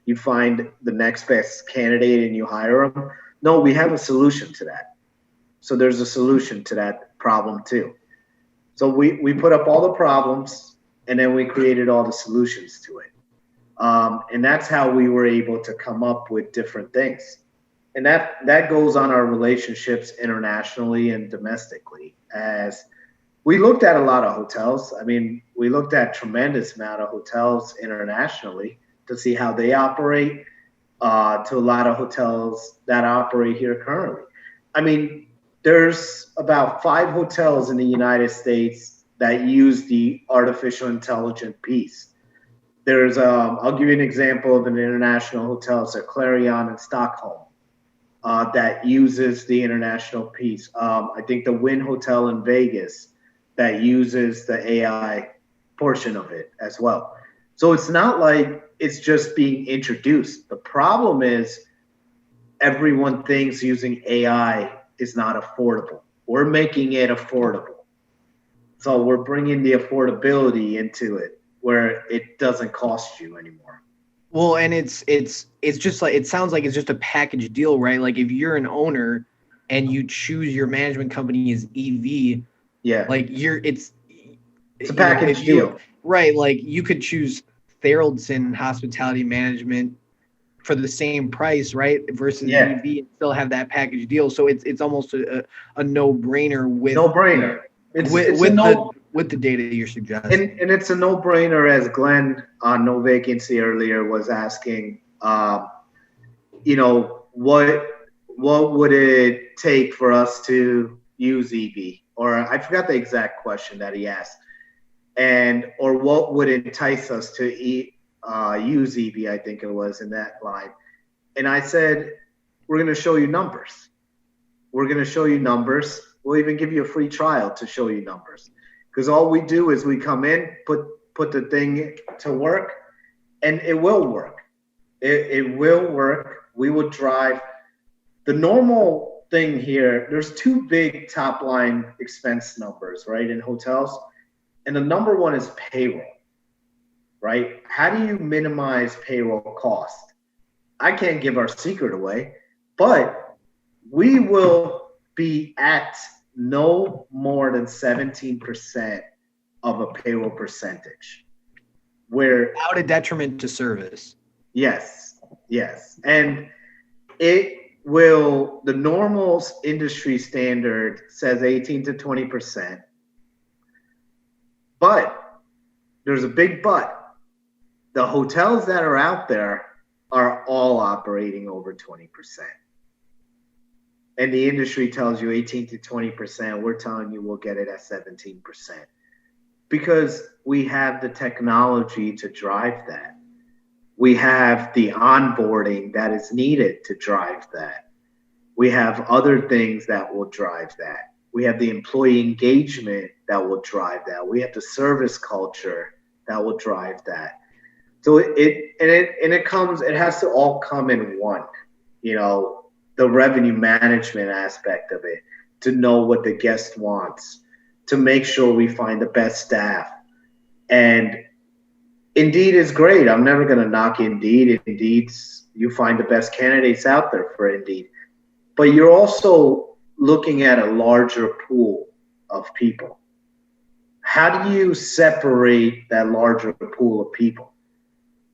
you find the next best candidate and you hire them? No, we have a solution to that. So there's a solution to that problem too. So we put up all the problems and then we created all the solutions to it. And that's how we were able to come up with different things. And that goes on our relationships internationally and domestically. As we looked at a lot of hotels. I mean, we looked at tremendous amount of hotels internationally to see how they operate, to a lot of hotels that operate here currently. I mean, there's about 5 hotels in the United States that use the artificial intelligence piece. There's, I'll give you an example of an international hotel. It's a Clarion in Stockholm that uses the international piece. I think the Wynn Hotel in Vegas that uses the AI portion of it as well. So it's not like it's just being introduced. The problem is everyone thinks using AI is not affordable. We're making it affordable. So we're bringing the affordability into it where it doesn't cost you anymore. Well, and it's just like, it sounds like it's just a package deal, right? Like if you're an owner and you choose your management company as EV, Yeah. like it's a package deal. Right. Like you could choose Theraldson Hospitality Management for the same price, right? Versus EV and still have that package deal. So it's almost a no-brainer with with the data you're suggesting. And it's a no-brainer, as Glenn on No Vacancy earlier was asking, you know, what would it take for us to use EV? Or I forgot the exact question that he asked. Or what would entice us to use EV, I think it was in that line. And I said, we're going to show you numbers. We're going to show you numbers. We'll even give you a free trial to show you numbers. Because all we do is we come in, put the thing to work, and it will work. It will work. We will drive. The normal thing here, there's two big top line expense numbers, right, in hotels. And the number one is payroll, right? How do you minimize payroll cost? I can't give our secret away, but we will be at no more than 17% of a payroll percentage. Without a detriment to service. Yes. And it will, the normal industry standard says 18 to 20%. But there's a big but. The hotels that are out there are all operating over 20%. And the industry tells you 18 to 20%. We're telling you we'll get it at 17%. Because we have the technology to drive that. We have the onboarding that is needed to drive that. We have other things that will drive that. We have the employee engagement that will drive that. We have the service culture that will drive that. So it has to all come in one, you know, the revenue management aspect of it, to know what the guest wants, to make sure we find the best staff. And Indeed is great. I'm never going to knock Indeed. Indeed's, you find the best candidates out there for Indeed. But you're also looking at a larger pool of people. How do you separate that larger pool of people?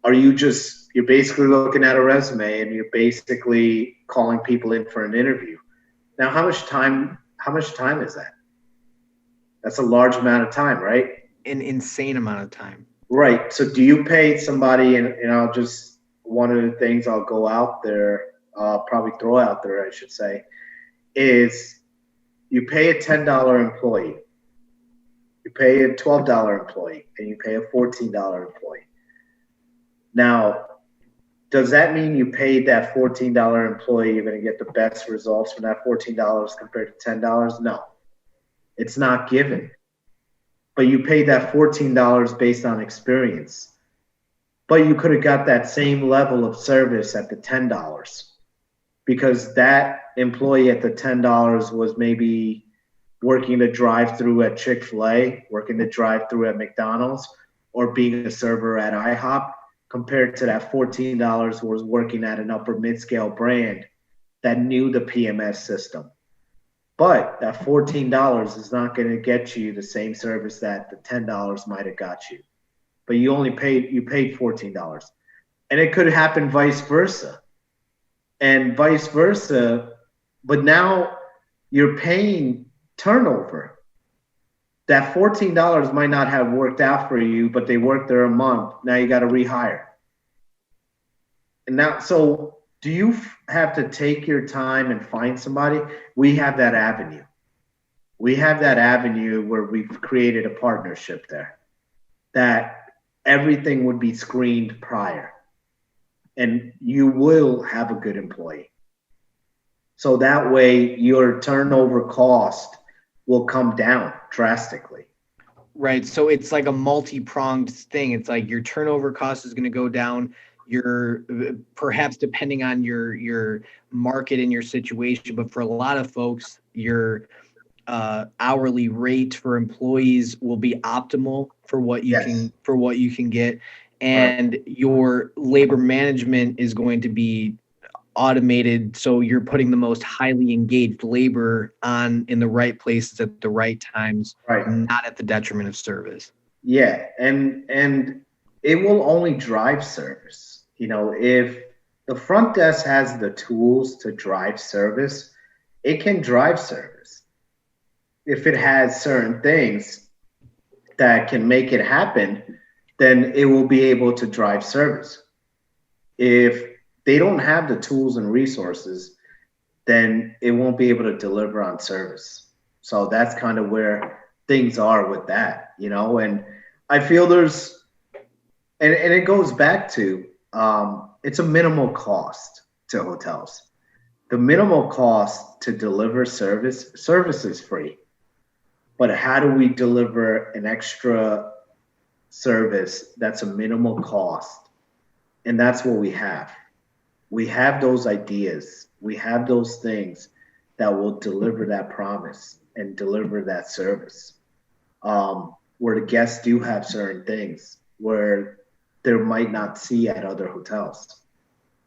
You're basically looking at a resume and you're basically calling people in for an interview. Now, how much time is that? That's a large amount of time, right? An insane amount of time. Right. So do you pay somebody, and I'll just, one of the things I'll go out there, probably throw out there, I should say, is you pay a $10 employee, you pay a $12 employee, and you pay a $14 employee. Now, does that mean you paid that $14 employee, you're going to get the best results from that $14 compared to $10? No, it's not given. But you paid that $14 based on experience. But you could have got that same level of service at the $10, because that employee at the $10 was maybe working the drive-through at Chick-fil-A, working the drive-through at McDonald's, or being a server at IHOP, compared to that $14 was working at an upper mid-scale brand that knew the PMS system. But that $14 is not going to get you the same service that the $10 might have got you. But you paid $14. And it could happen vice versa. And vice versa, but now you're paying turnover. That $14 might not have worked out for you, but they worked there a month. Now you got to rehire. And now, so do you have to take your time and find somebody? We have that avenue. We have that avenue where we've created a partnership there, that everything would be screened prior, and you will have a good employee. So that way your turnover cost will come down drastically. Right. So it's like a multi-pronged thing. It's like your turnover cost is going to go down. Your perhaps depending on your market and your situation, but for a lot of folks, your hourly rate for employees will be optimal Yes. for what you can get, Right. and your labor management is going to be automated, so you're putting the most highly engaged labor on in the right places at the right times, Right. not at the detriment of service. Yeah, and it will only drive service. You know, if the front desk has the tools to drive service, it can drive service. If it has certain things that can make it happen, then it will be able to drive service. If they don't have the tools and resources, then it won't be able to deliver on service. So that's kind of where things are with that, you know, and I feel there's, and it goes back to, it's a minimal cost to hotels. The minimal cost to deliver service is free. But how do we deliver an extra service that's a minimal cost? And that's what we have. We have those ideas. We have those things that will deliver that promise and deliver that service. Where the guests do have certain things where they might not see at other hotels.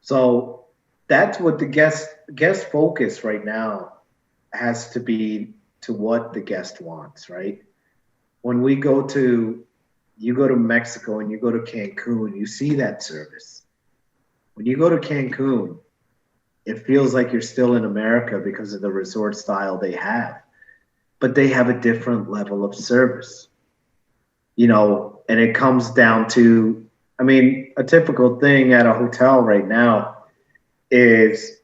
So that's what the guest focus right now has to be to what the guest wants, right? When we go to you go to Mexico and you go to Cancun, you see that service. When you go to Cancun, it feels like you're still in America because of the resort style they have, but they have a different level of service, you know, and it comes down to, I mean, a typical thing at a hotel right now is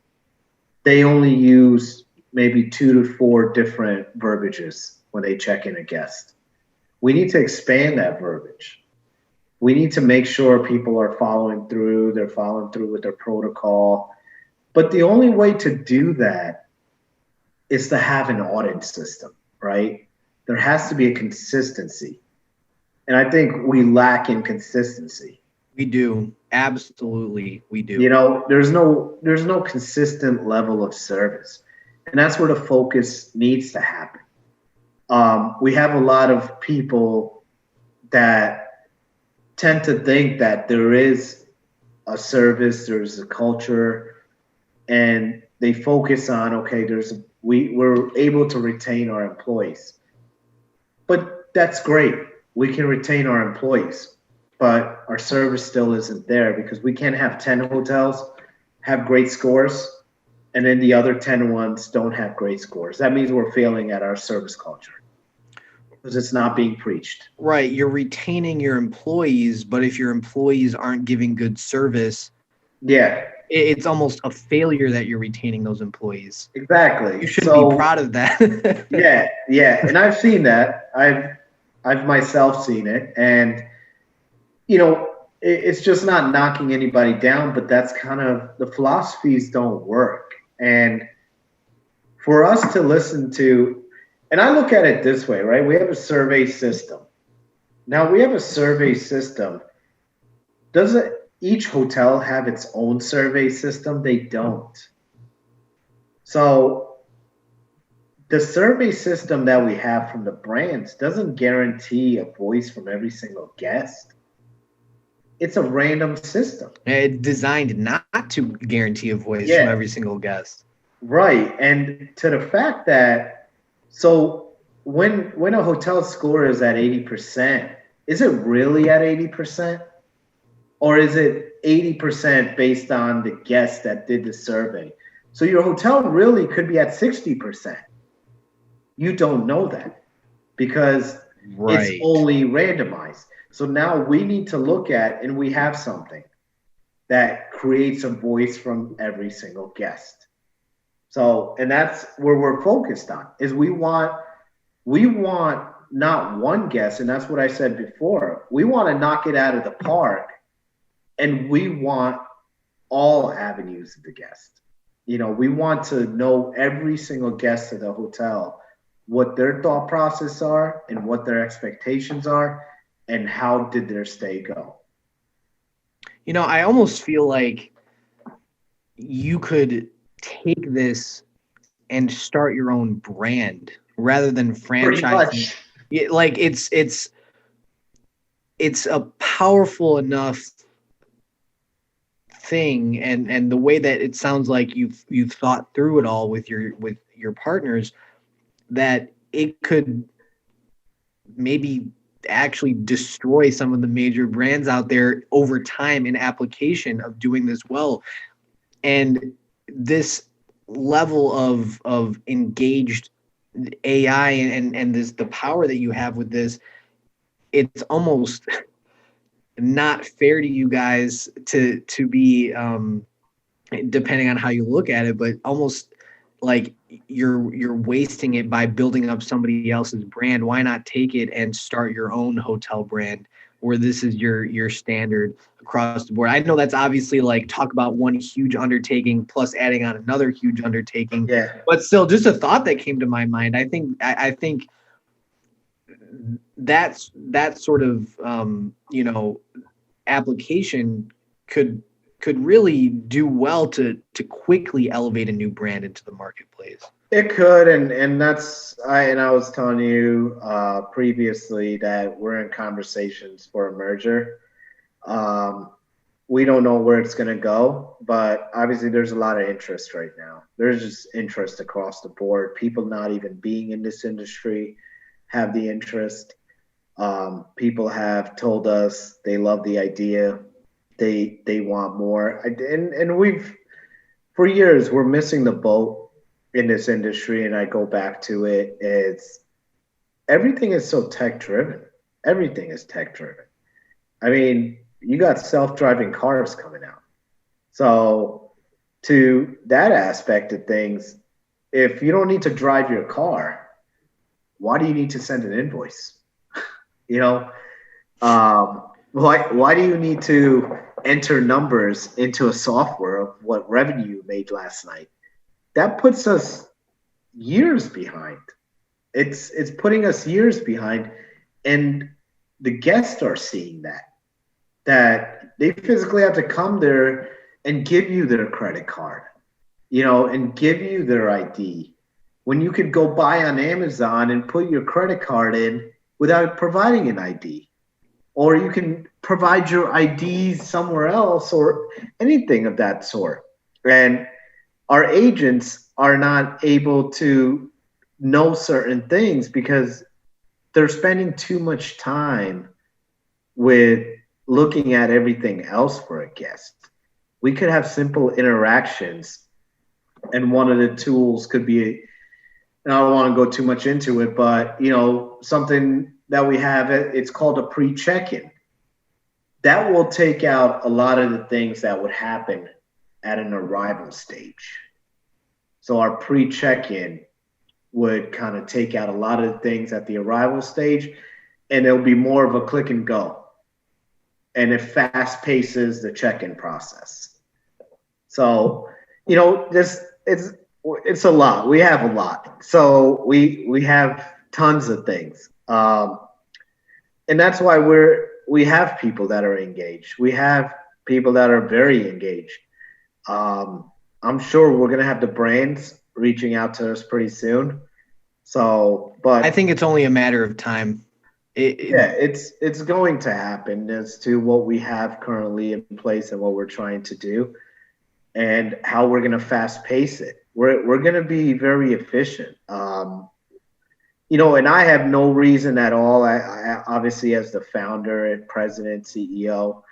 they only use maybe 2 to 4 different verbiages when they check in a guest. We need to expand that verbiage. We need to make sure people are following through, they're following through with their protocol. But the only way to do that is to have an audit system, right? There has to be a consistency. And I think we lack in consistency. We do. Absolutely, we do. You know, there's no consistent level of service. And that's where the focus needs to happen. We have a lot of people that tend to think that there is a service, there's a culture, and they focus on, okay, we're able to retain our employees. But that's great. We can retain our employees, but our service still isn't there because we can't have 10 hotels have great scores and then the other 10 ones don't have great scores. That means we're failing at our service culture because it's not being preached. Right. You're retaining your employees, but if your employees aren't giving good service, yeah, it's almost a failure that you're retaining those employees. Exactly. You shouldn't be proud of that. Yeah. And I've seen that. I've myself seen it. And, you know, it's just not knocking anybody down, but that's kind of the philosophies don't work. And for us to listen to, and I look at it this way, right? We have a survey system. Now we have a survey system. Does each hotel have its own survey system? They don't. So the survey system that we have from the brands doesn't guarantee a voice from every single guest. It's a random system. It's designed not to guarantee a voice from every single guest. Right. And to the fact that, so when a hotel score is at 80%, is it really at 80%? Or is it 80% based on the guests that did the survey? So your hotel really could be at 60%. You don't know that because it's only randomized. So now we need to look at, and we have something that creates a voice from every single guest. So, and that's where we're focused on, is we want not one guest, and that's what I said before. We want to knock it out of the park, and we want all avenues of the guest. You know, we want to know every single guest of the hotel what their thought process are and what their expectations are, and how did their stay go. I almost feel like you could take this and start your own brand rather than Pretty franchising. much. Like it's a powerful enough thing, and the way that it sounds like you've thought through it all with your partners, that it could maybe actually destroy some of the major brands out there over time in application of doing this well. And this level of engaged AI and this, the power that you have with this, it's almost not fair to you guys to be depending on how you look at it, but almost like you're wasting it by building up somebody else's brand. Why not take it and start your own hotel brand where this is your standard across the board? I know that's obviously like talk about one huge undertaking plus adding on another huge undertaking. Yeah. But still, just a thought that came to my mind. I think that sort of application could really do well to quickly elevate a new brand into the marketplace. It could, and I was telling you previously that we're in conversations for a merger. We don't know where it's going to go, but obviously there's a lot of interest right now. There's just interest across the board. People not even being in this industry have the interest. People have told us they love the idea. They want more. And we've, for years, we're missing the boat in this industry. And I go back to it. Everything is so tech driven. Everything is tech driven. I mean, you got self-driving cars coming out. So to that aspect of things, if you don't need to drive your car, why do you need to send an invoice? Why do you need to enter numbers into a software of what revenue you made last night? That puts us years behind. It's putting us years behind, and the guests are seeing that they physically have to come there and give you their credit card, and give you their ID, when you could go buy on Amazon and put your credit card in without providing an ID. Or you can provide your ID somewhere else or anything of that sort. And our agents are not able to know certain things because they're spending too much time with looking at everything else for a guest. We could have simple interactions, and one of the tools could be, and I don't want to go too much into it, but something that we have, it's called a pre-check-in. That will take out a lot of the things that would happen at an arrival stage. So our pre-check-in would kind of take out a lot of the things at the arrival stage, and it'll be more of a click and go. And it fast paces the check-in process. So, it's a lot. We have a lot. So we have tons of things. And that's why we have people that are engaged. We have people that are very engaged. I'm sure we're going to have the brands reaching out to us pretty soon. So, but I think it's only a matter of time. It's going to happen as to what we have currently in place and what we're trying to do and how we're going to fast pace it. We're going to be very efficient. And I have no reason at all. I obviously, as the founder and president, CEO,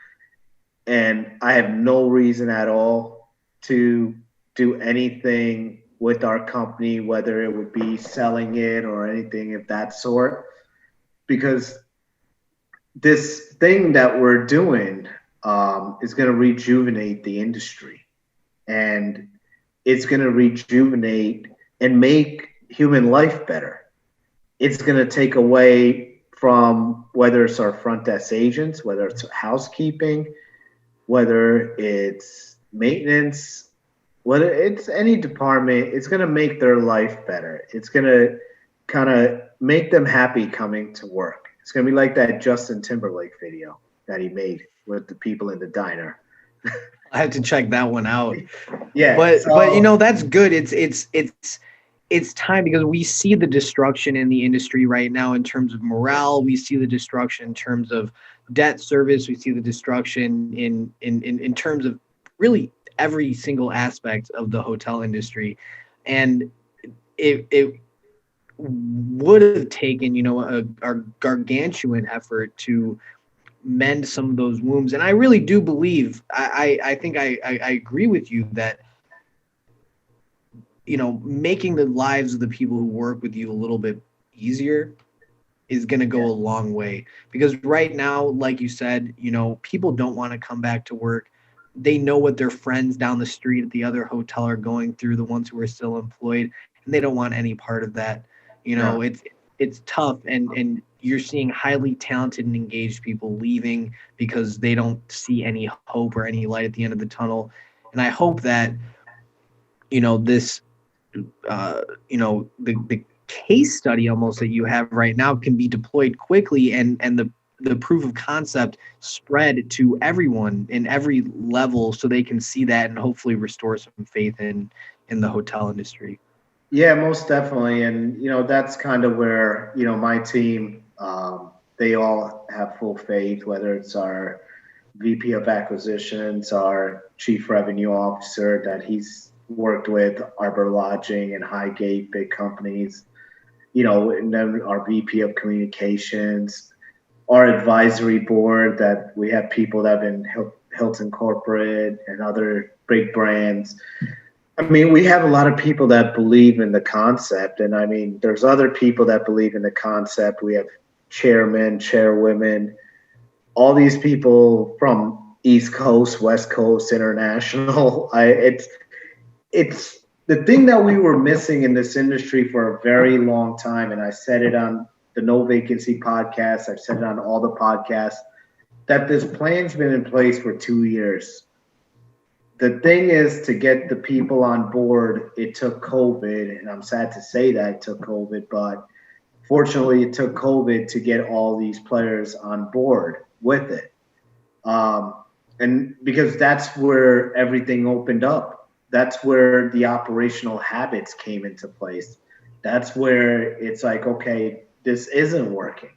and I have no reason at all to do anything with our company, whether it would be selling it or anything of that sort, because this thing that we're doing is going to rejuvenate the industry, and it's going to rejuvenate and make human life better. It's going to take away from whether it's our front desk agents, whether it's housekeeping, whether it's maintenance, whether it's any department. It's going to make their life better. It's going to kind of make them happy coming to work. It's going to be like that Justin Timberlake video that he made with the people in the diner. I had to check that one out. Yeah, but you know, that's good. It's time, because we see the destruction in the industry right now in terms of morale. We see the destruction in terms of debt service. We see the destruction in terms of really every single aspect of the hotel industry. And it would have taken, you know, a gargantuan effort to mend some of those wounds. And I really do believe, I think I agree with you that, you know, making the lives of the people who work with you a little bit easier is going to go a long way. Because right now, like you said, you know, people don't want to come back to work. They know what their friends down the street at the other hotel are going through, the ones who are still employed, and they don't want any part of that. You know, it's tough, and you're seeing highly talented and engaged people leaving because they don't see any hope or any light at the end of the tunnel. And I hope that, you know, this you know, the case study almost that you have right now can be deployed quickly, and the proof of concept spread to everyone in every level, so they can see that and hopefully restore some faith in the hotel industry. Yeah, most definitely. And, you know, that's kind of where, you know, my team, they all have full faith, whether it's our VP of acquisitions, our chief revenue officer that he's worked with Arbor Lodging and Highgate, big companies, you know, and then our VP of communications, our advisory board that we have people that have been Hilton Corporate and other big brands. I mean, we have a lot of people that believe in the concept. And I mean, there's other people that believe in the concept. We have chairmen, chairwomen, all these people from East Coast, West Coast, international. It's the thing that we were missing in this industry for a very long time. And I said it on the No Vacancy podcast. I've said it on all the podcasts, that this plan's been in place for 2 years. The thing is, to get the people on board, it took COVID, and I'm sad to say that it took COVID, but fortunately it took COVID to get all these players on board with it. And because that's where everything opened up. That's where the operational habits came into place. That's where it's like, okay, this isn't working.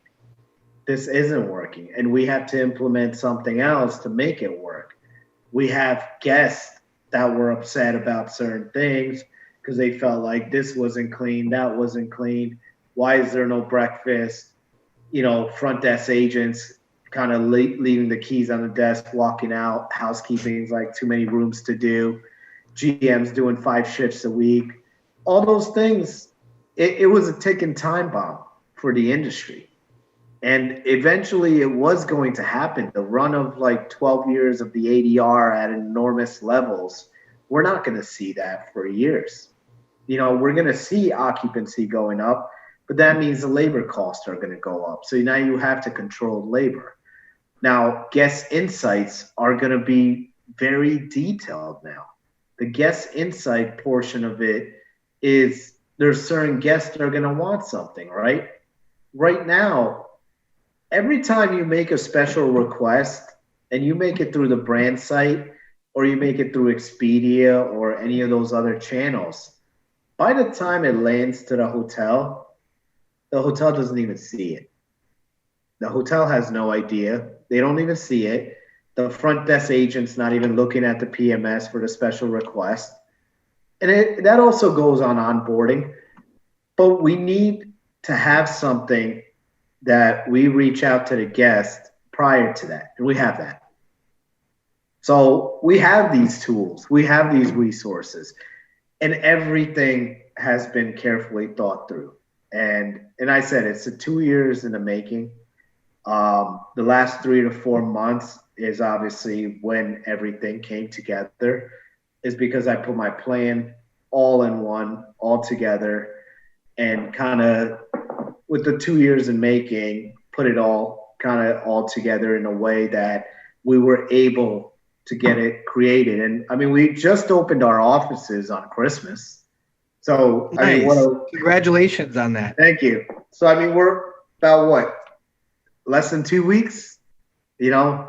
This isn't working. And we have to implement something else to make it work. We have guests that were upset about certain things because they felt like this wasn't clean, that wasn't clean. Why is there no breakfast? You know, front desk agents kind of leaving the keys on the desk, walking out. Housekeeping's like too many rooms to do. GMs doing 5 shifts a week. All those things, it was a ticking time bomb for the industry. And eventually it was going to happen. The run of like 12 years of the ADR at enormous levels, we're not going to see that for years. You know, we're going to see occupancy going up, but that means the labor costs are going to go up. So now you have to control labor. Now, guest insights are going to be very detailed now. The guest insight portion of it is there's certain guests that are going to want something, right? Right now, every time you make a special request and you make it through the brand site or you make it through Expedia or any of those other channels, by the time it lands to the hotel doesn't even see it. The hotel has no idea. They don't even see it. The front desk agent's not even looking at the PMS for the special request. And that also goes on onboarding. But we need to have something that we reach out to the guest prior to that. And we have that. So we have these tools. We have these resources. And everything has been carefully thought through. And I said it's 2 years in the making. The last 3 to 4 months is obviously when everything came together, is because I put my plan all in one, all together, and kind of with the 2 years in making, put it all kind of all together in a way that we were able to get it created. And I mean, we just opened our offices on Christmas. So, I mean, Nice. Congratulations on that. Thank you. So, I mean, we're about what? Less than 2 weeks, you know?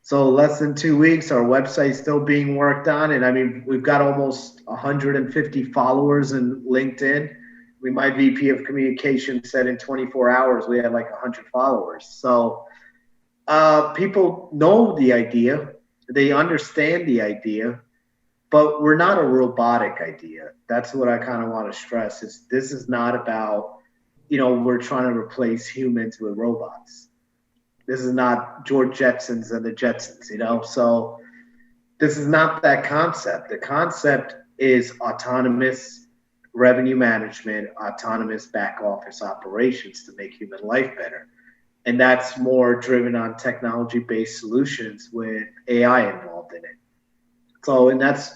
So less than 2 weeks, our website's still being worked on. And I mean, we've got almost 150 followers in LinkedIn. I mean, my VP of communication said in 24 hours, we had like 100 followers. So people know the idea. They understand the idea, but we're not a robotic idea. That's what I kind of want to stress is this is not about, we're trying to replace humans with robots. This is not George Jetsons and the Jetsons, So this is not that concept. The concept is autonomous revenue management, autonomous back office operations to make human life better. And that's more driven on technology-based solutions with AI involved in it. So, and that's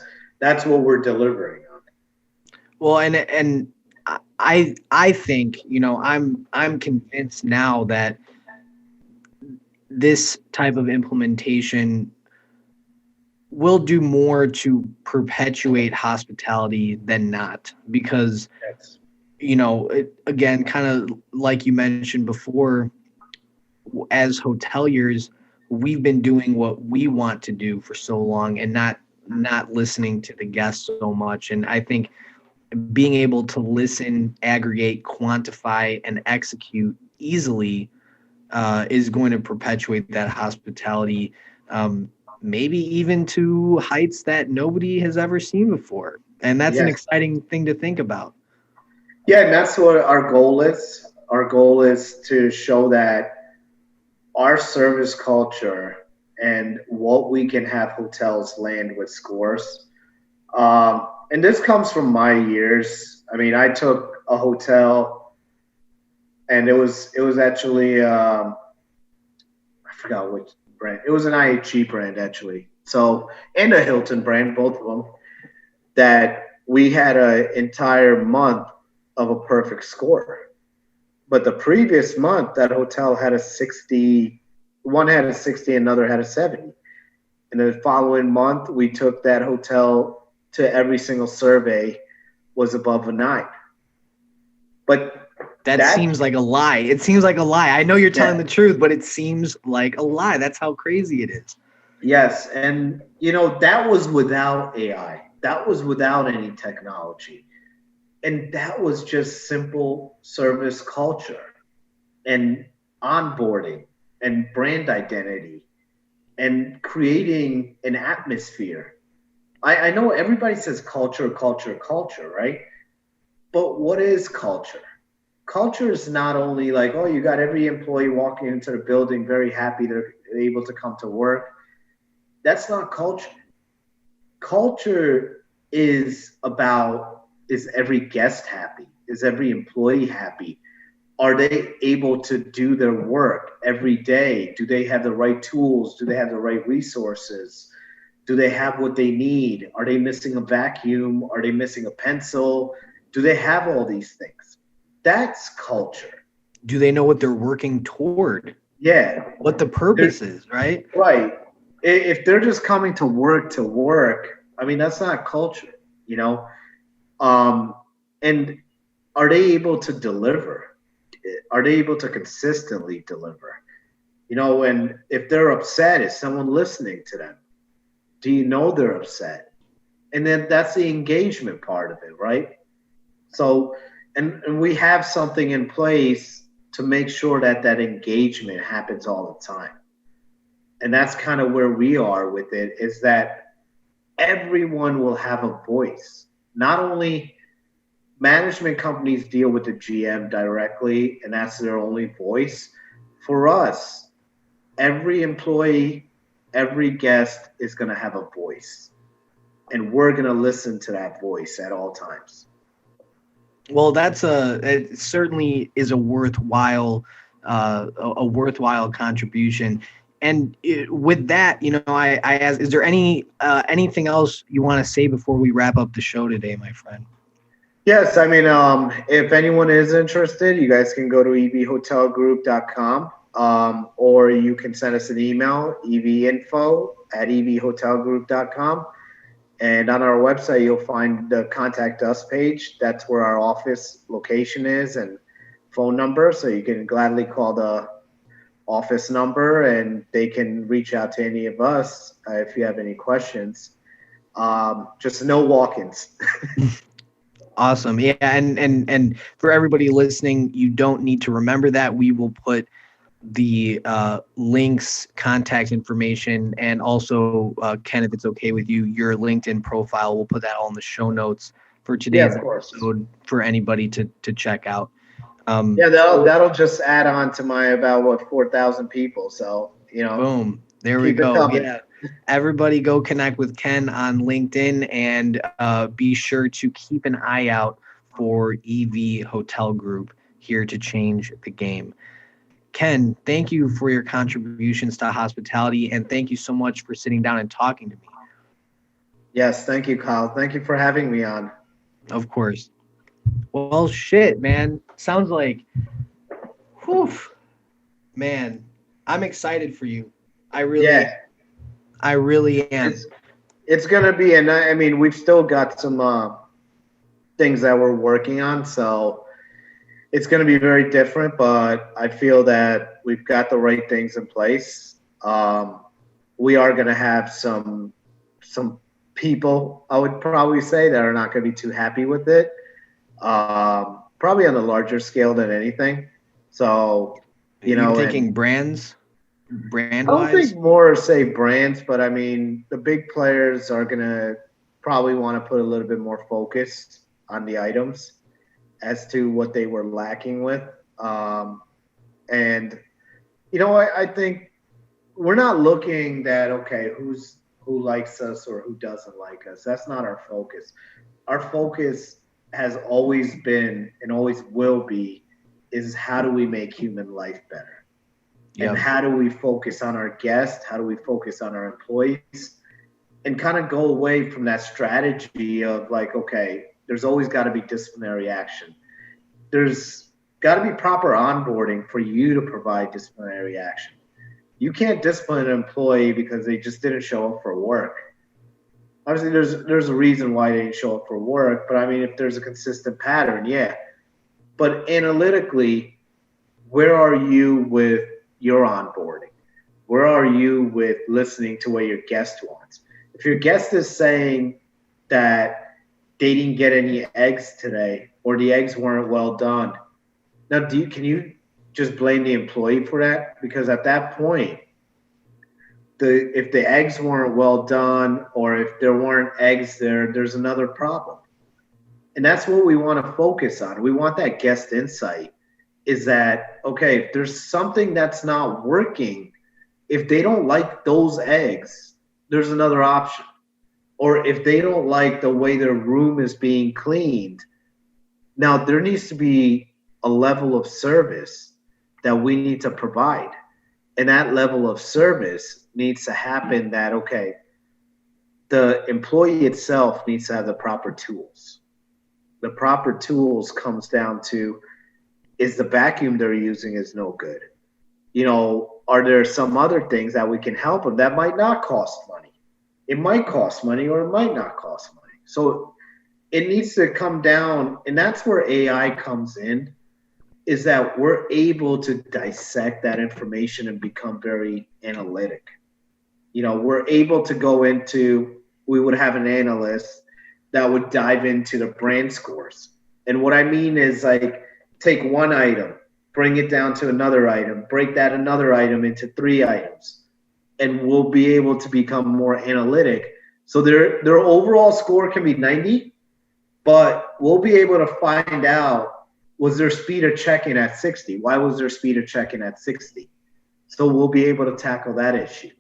what we're delivering on. Well, and I think, I'm convinced now that this type of implementation will do more to perpetuate hospitality than not, because, again, kind of like you mentioned before, as hoteliers, we've been doing what we want to do for so long and not listening to the guests so much. And I think being able to listen, aggregate, quantify, and execute easily is going to perpetuate that hospitality, maybe even to heights that nobody has ever seen before. And that's an exciting thing to think about. Yeah, and that's what our goal is. Our goal is to show that our service culture and what we can have hotels land with scores. And this comes from my years. I mean, I took a hotel and it was actually, I forgot which brand. It was an IHG brand actually. So, and a Hilton brand, both of them, that we had an entire month of a perfect score. But the previous month, that hotel had a 60, one had a 60, another had a 70. And the following month, we took that hotel to every single survey was above a 9. But that seems like a lie. It seems like a lie. I know you're telling the truth, but it seems like a lie. That's how crazy it is. Yes. And, that was without AI. That was without any technology. And that was just simple service culture and onboarding and brand identity and creating an atmosphere. I know everybody says culture, right? But what is culture? Culture is not only like, oh, you got every employee walking into the building very happy they're able to come to work. That's not culture. Culture is about, is every guest happy? Is every employee happy? Are they able to do their work every day? Do they have the right tools? Do they have the right resources? Do they have what they need? Are they missing a vacuum? Are they missing a pencil? Do they have all these things? That's culture. Do they know what they're working toward? Yeah. What the purpose is, right? Right. If they're just coming to work, I mean, that's not culture, and are they able to deliver? Are they able to consistently deliver? And if they're upset, is someone listening to them? Do you know they're upset? And then that's the engagement part of it, right? So, and we have something in place to make sure that engagement happens all the time. And that's kind of where we are with it, is that everyone will have a voice. Not only management companies deal with the GM directly, and that's their only voice. For us, every employee, every guest is going to have a voice. And we're going to listen to that voice at all times. Well, it certainly is a worthwhile contribution. And with that, I ask, is there anything else you want to say before we wrap up the show today, my friend? Yes, I mean, if anyone is interested, you guys can go to evhotelgroup.com, or you can send us an email, evinfo@evhotelgroup.com. And on our website, you'll find the contact us page. That's where our office location is and phone number. So you can gladly call the office number and they can reach out to any of us if you have any questions. Just no walk-ins. Awesome. Yeah, and for everybody listening, you don't need to remember that. We will put the links, contact information, and also Ken, if it's okay with you, your LinkedIn profile. We'll put that all in the show notes for today's episode for anybody to check out. Yeah, that'll just add on to my about 4,000 people. So boom, there we go. Yeah, everybody go connect with Ken on LinkedIn and be sure to keep an eye out for EV Hotel Group, here to change the game. Ken, thank you for your contributions to hospitality, and thank you so much for sitting down and talking to me. Yes, thank you, Kyle. Thank you for having me on. Of course. Well, shit, man. Sounds like, whew, man, I'm excited for you. I really am. It's gonna be, and I mean, we've still got some things that we're working on, so it's going to be very different, but I feel that we've got the right things in place. We are going to have some people, I would probably say, that are not going to be too happy with it. Probably on a larger scale than anything. So, you're thinking brands? Brand-wise? I don't think more say brands, but I mean, the big players are going to probably want to put a little bit more focus on the items as to what they were lacking with. And, I think we're not looking that, okay, who likes us or who doesn't like us. That's not our focus. Our focus has always been and always will be is how do we make human life better? Yep. And how do we focus on our guests? How do we focus on our employees? And kind of go away from that strategy of like, okay, there's always got to be disciplinary action. There's got to be proper onboarding for you to provide disciplinary action. You can't discipline an employee because they just didn't show up for work. Obviously, there's a reason why they didn't show up for work, but I mean, if there's a consistent pattern, yeah. But analytically, where are you with your onboarding? Where are you with listening to what your guest wants? If your guest is saying that they didn't get any eggs today or the eggs weren't well done, now can you just blame the employee for that? Because at that point, if the eggs weren't well done or if there weren't eggs there's another problem. And that's what we want to focus on. We want that guest insight. Is that, okay, if there's something that's not working, if they don't like those eggs, there's another option. Or if they don't like the way their room is being cleaned, now there needs to be a level of service that we need to provide. And that level of service needs to happen that, okay, the employee itself needs to have the proper tools. The proper tools comes down to, is the vacuum they're using is no good? Are there some other things that we can help them that might not cost money? It might cost money or it might not cost money. So it needs to come down, and that's where AI comes in, is that we're able to dissect that information and become very analytic. We're able to go into, we would have an analyst that would dive into the brand scores. And what I mean is like, take one item, bring it down to another item, break that another item into 3 items, and we'll be able to become more analytic. So their overall score can be 90, but we'll be able to find out, was their speed of check-in at 60? Why was their speed of check-in at 60? So we'll be able to tackle that issue.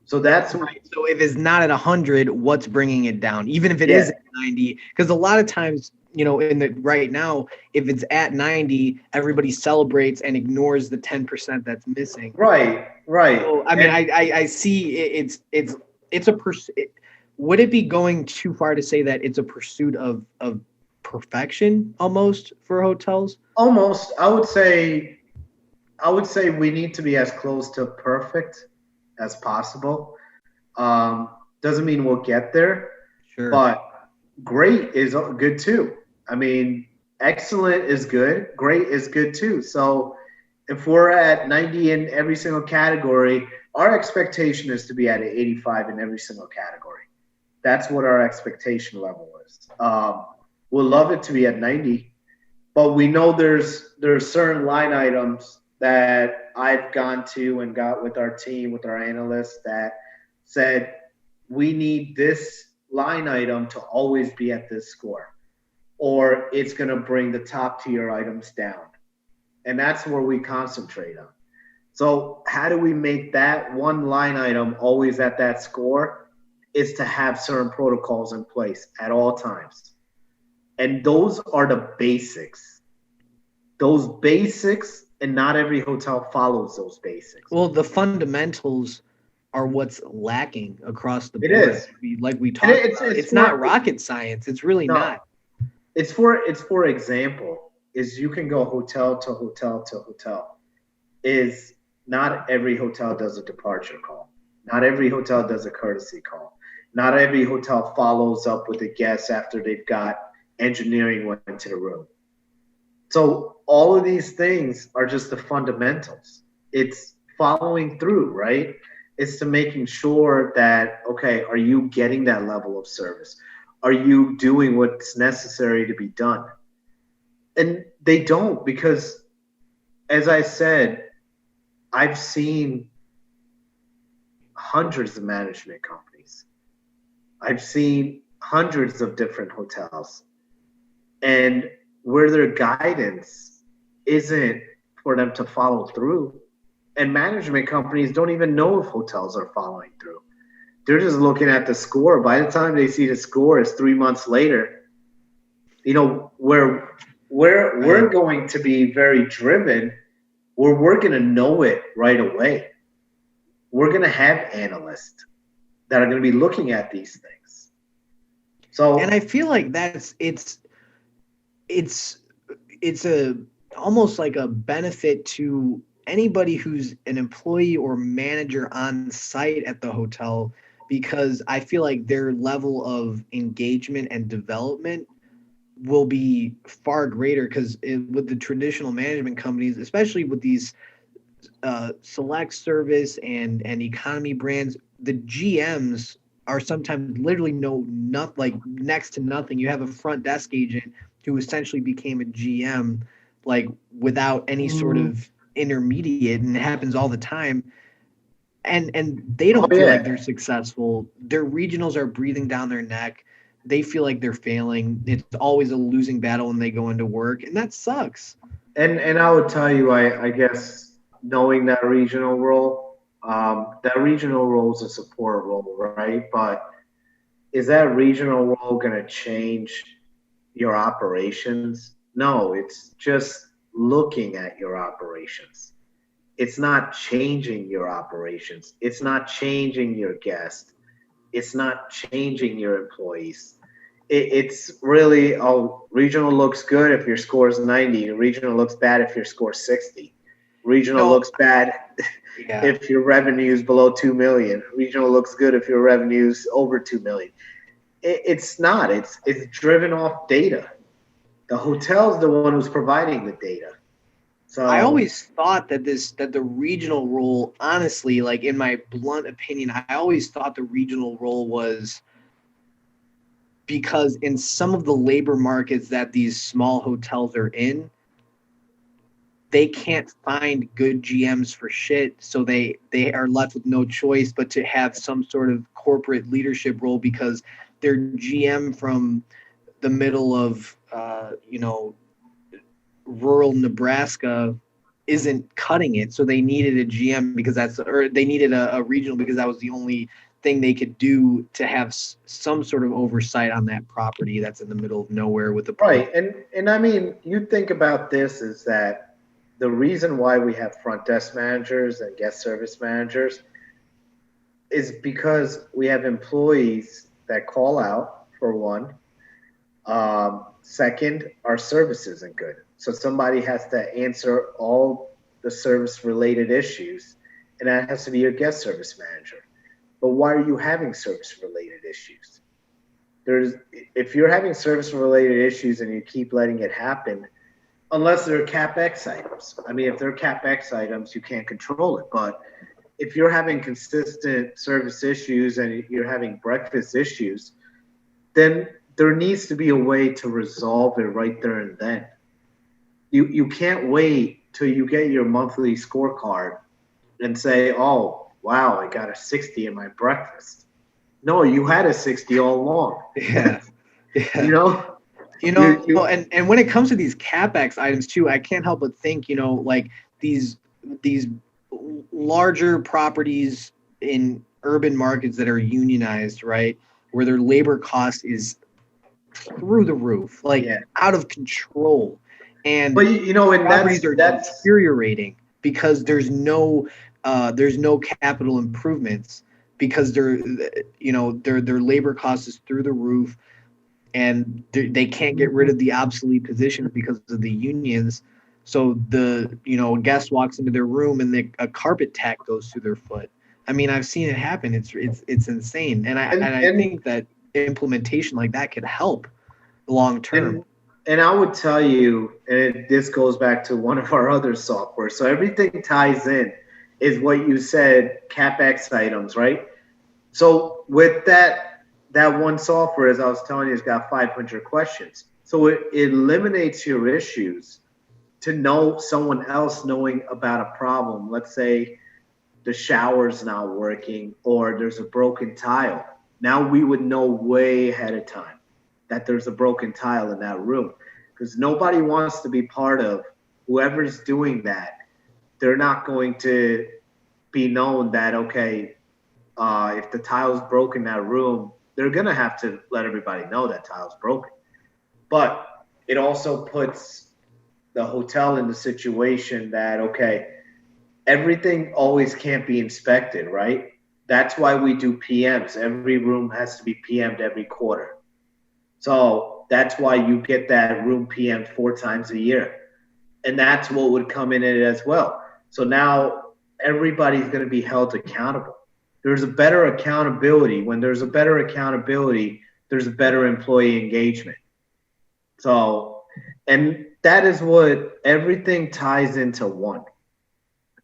So that's right. So if it's not at 100, what's bringing it down? Even if it is at 90, because a lot of times, right now, if it's at 90, everybody celebrates and ignores the 10% that's missing. Right. So, I mean, I see it's a pursuit. Would it be going too far to say that it's a pursuit of perfection almost for hotels? Almost. I would say we need to be as close to perfect as possible. Doesn't mean we'll get there. Sure. But great is good too. I mean, excellent is good. Great is good too. So if we're at 90 in every single category, our expectation is to be at 85 in every single category. That's what our expectation level is. We'll love it to be at 90, but we know there's certain line items that I've gone to and got with our team, with our analysts, that said we need this line item to always be at this score, or it's going to bring the top tier items down. And that's where we concentrate on. So how do we make that one line item always at that score? Is to have certain protocols in place at all times. And those are the basics. Those basics, and not every hotel follows those basics. Well, the fundamentals are what's lacking across the board. It is. Like we talked about. It's not rocket science. It's really not. It's for example, is you can go hotel to hotel to hotel. Is not every hotel does a departure call. Not every hotel does a courtesy call. Not every hotel follows up with a guest after they've got engineering went into the room. So all of these things are just the fundamentals. It's following through, right? It's to making sure that, okay, are you getting that level of service? Are you doing what's necessary to be done? And they don't, because, as I said, I've seen hundreds of management companies. I've seen hundreds of different hotels. And where their guidance isn't for them to follow through. And management companies don't even know if hotels are following through. They're just looking at the score. By the time they see the score, it's 3 months later. You know, where we're going to be very driven, where we're going to know it right away. We're going to have analysts that are going to be looking at these things. So, and I feel like it's a almost like a benefit to anybody who's an employee or manager on site at the hotel, because I feel like their level of engagement and development will be far greater, because with the traditional management companies, especially with these select service and economy brands, the GMs are sometimes literally not like next to nothing. You have a front desk agent who essentially became a GM, like without any sort of intermediate, and it happens all the time. And they don't feel like they're successful. Their regionals are breathing down their neck. They feel like they're failing. It's always a losing battle when they go into work, and that sucks. And I would tell you, I guess, knowing that regional role is a support role, right? But is that regional role going to change your operations? No, it's just looking at your operations. It's not changing your operations. It's not changing your guests. It's not changing your employees. It's really, regional looks good if your score is 90. Regional looks bad if your score is 60. Regional looks bad if your revenue is below 2 million. Regional looks good if your revenue is over 2 million. It's not. It's driven off data. The hotel's the one who's providing the data. So I always thought that the regional role, honestly, like in my blunt opinion, I always thought the regional role was because in some of the labor markets that these small hotels are in, they can't find good GMs for shit, so they are left with no choice but to have some sort of corporate leadership role, because their GM from the middle of rural Nebraska isn't cutting it, so they needed a GM they needed a regional because that was the only thing they could do to have some sort of oversight on that property that's in the middle of nowhere with the right. And I mean, you think about this is that the reason why we have front desk managers and guest service managers is because we have employees that call out, for one. Second, our service isn't good. So somebody has to answer all the service related issues, and that has to be your guest service manager. But why are you having service related issues? if you're having service related issues and you keep letting it happen, unless they're CapEx items. I mean, if they're CapEx items, you can't control it. But if you're having consistent service issues and you're having breakfast issues, then there needs to be a way to resolve it right there and then. You can't wait till you get your monthly scorecard and say, oh, wow, I got a 60 in my breakfast. No, you had a 60 all along. Yeah. Yeah. You know? And when it comes to these CapEx items too, I can't help but think, like these larger properties in urban markets that are unionized, right? Where their labor cost is through the roof, like out of control. And properties are deteriorating because there's no capital improvements because their labor cost is through the roof, and they can't get rid of the obsolete positions because of the unions. So the guest walks into their room and a carpet tack goes through their foot. I mean, I've seen it happen. It's insane, and I think that implementation like that could help long term. And I would tell you, and this goes back to one of our other software. So everything ties in, is what you said, CapEx items, right? So with that one software, as I was telling you, it's got 500 questions. So it eliminates your issues to know someone else knowing about a problem. Let's say the shower's not working or there's a broken tile. Now we would know way ahead of time that there's a broken tile in that room, because nobody wants to be part of whoever's doing that. They're not going to be known that, okay, if the tile's broken in that room, they're going to have to let everybody know that tile's broken. But it also puts the hotel in the situation that, okay, everything always can't be inspected, right? That's why we do PMs. Every room has to be PM'd every quarter. So that's why you get that room PM 4 times a year. And that's what would come in it as well. So now everybody's going to be held accountable. There's a better accountability. When there's a better accountability, there's a better employee engagement. So, and that is what everything ties into one.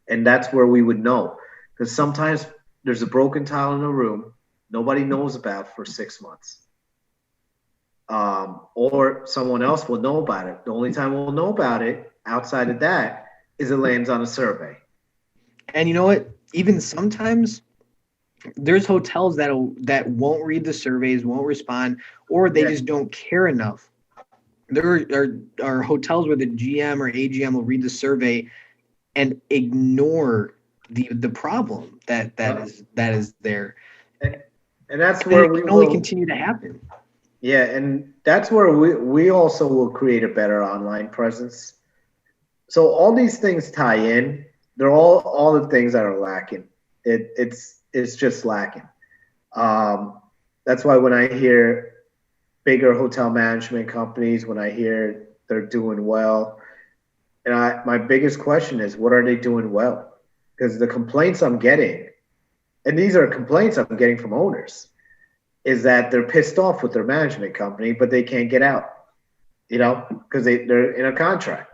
And that's where we would know. Because sometimes there's a broken tile in a room nobody knows about for 6 months. Or someone else will know about it. The only time we'll know about it outside of that is it lands on a survey. And you know what? Even sometimes there's hotels that won't read the surveys, won't respond, or they just don't care enough. There are hotels where the GM or AGM will read the survey and ignore the problem that is there. And that's where we can only continue to happen. Yeah, and that's where we also will create a better online presence. So all these things tie in. They're all the things that are lacking. It's just lacking. That's why when I hear bigger hotel management companies, when I hear they're doing well, and my biggest question is, what are they doing well? Because the complaints I'm getting, and these are complaints I'm getting from owners, is that they're pissed off with their management company, but they can't get out, because they're in a contract.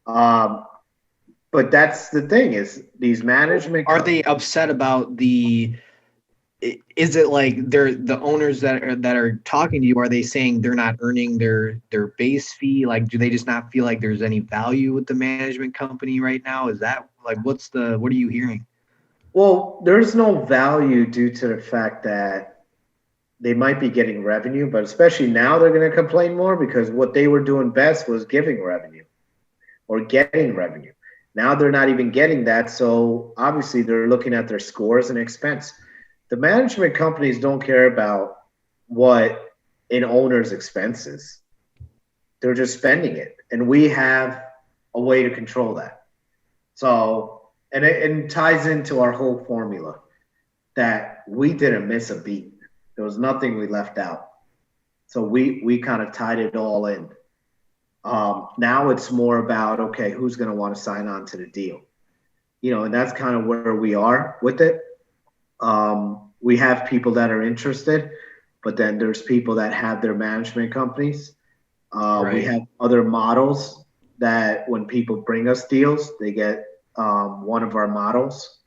But that's the thing, is these management are they upset about is it like they're the owners that are talking to you, are they saying they're not earning their base fee? Like, do they just not feel like there's any value with the management company right now? Is that like, what are you hearing? Well, there's no value due to the fact that they might be getting revenue, but especially now they're going to complain more because what they were doing best was giving revenue or getting revenue. Now they're not even getting that. So obviously they're looking at their scores and expense. The management companies don't care about what an owner's expenses. They're just spending it. And we have a way to control that. So, and it ties into our whole formula that we didn't miss a beat. There was nothing we left out. So we kind of tied it all in. Now it's more about, okay, who's going to want to sign on to the deal? And that's kind of where we are with it. We have people that are interested, but then there's people that have their management companies. We Right. have other models that when people bring us deals, they get one of our models.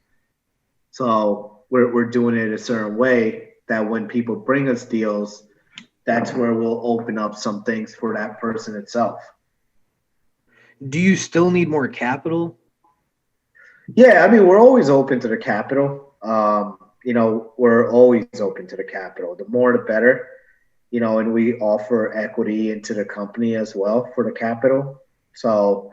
So we're doing it a certain way that when people bring us deals, that's where we'll open up some things for that person itself. Do you still need more capital? Yeah, I mean, we're always open to the capital. We're always open to the capital. The more, the better. And we offer equity into the company as well for the capital. So,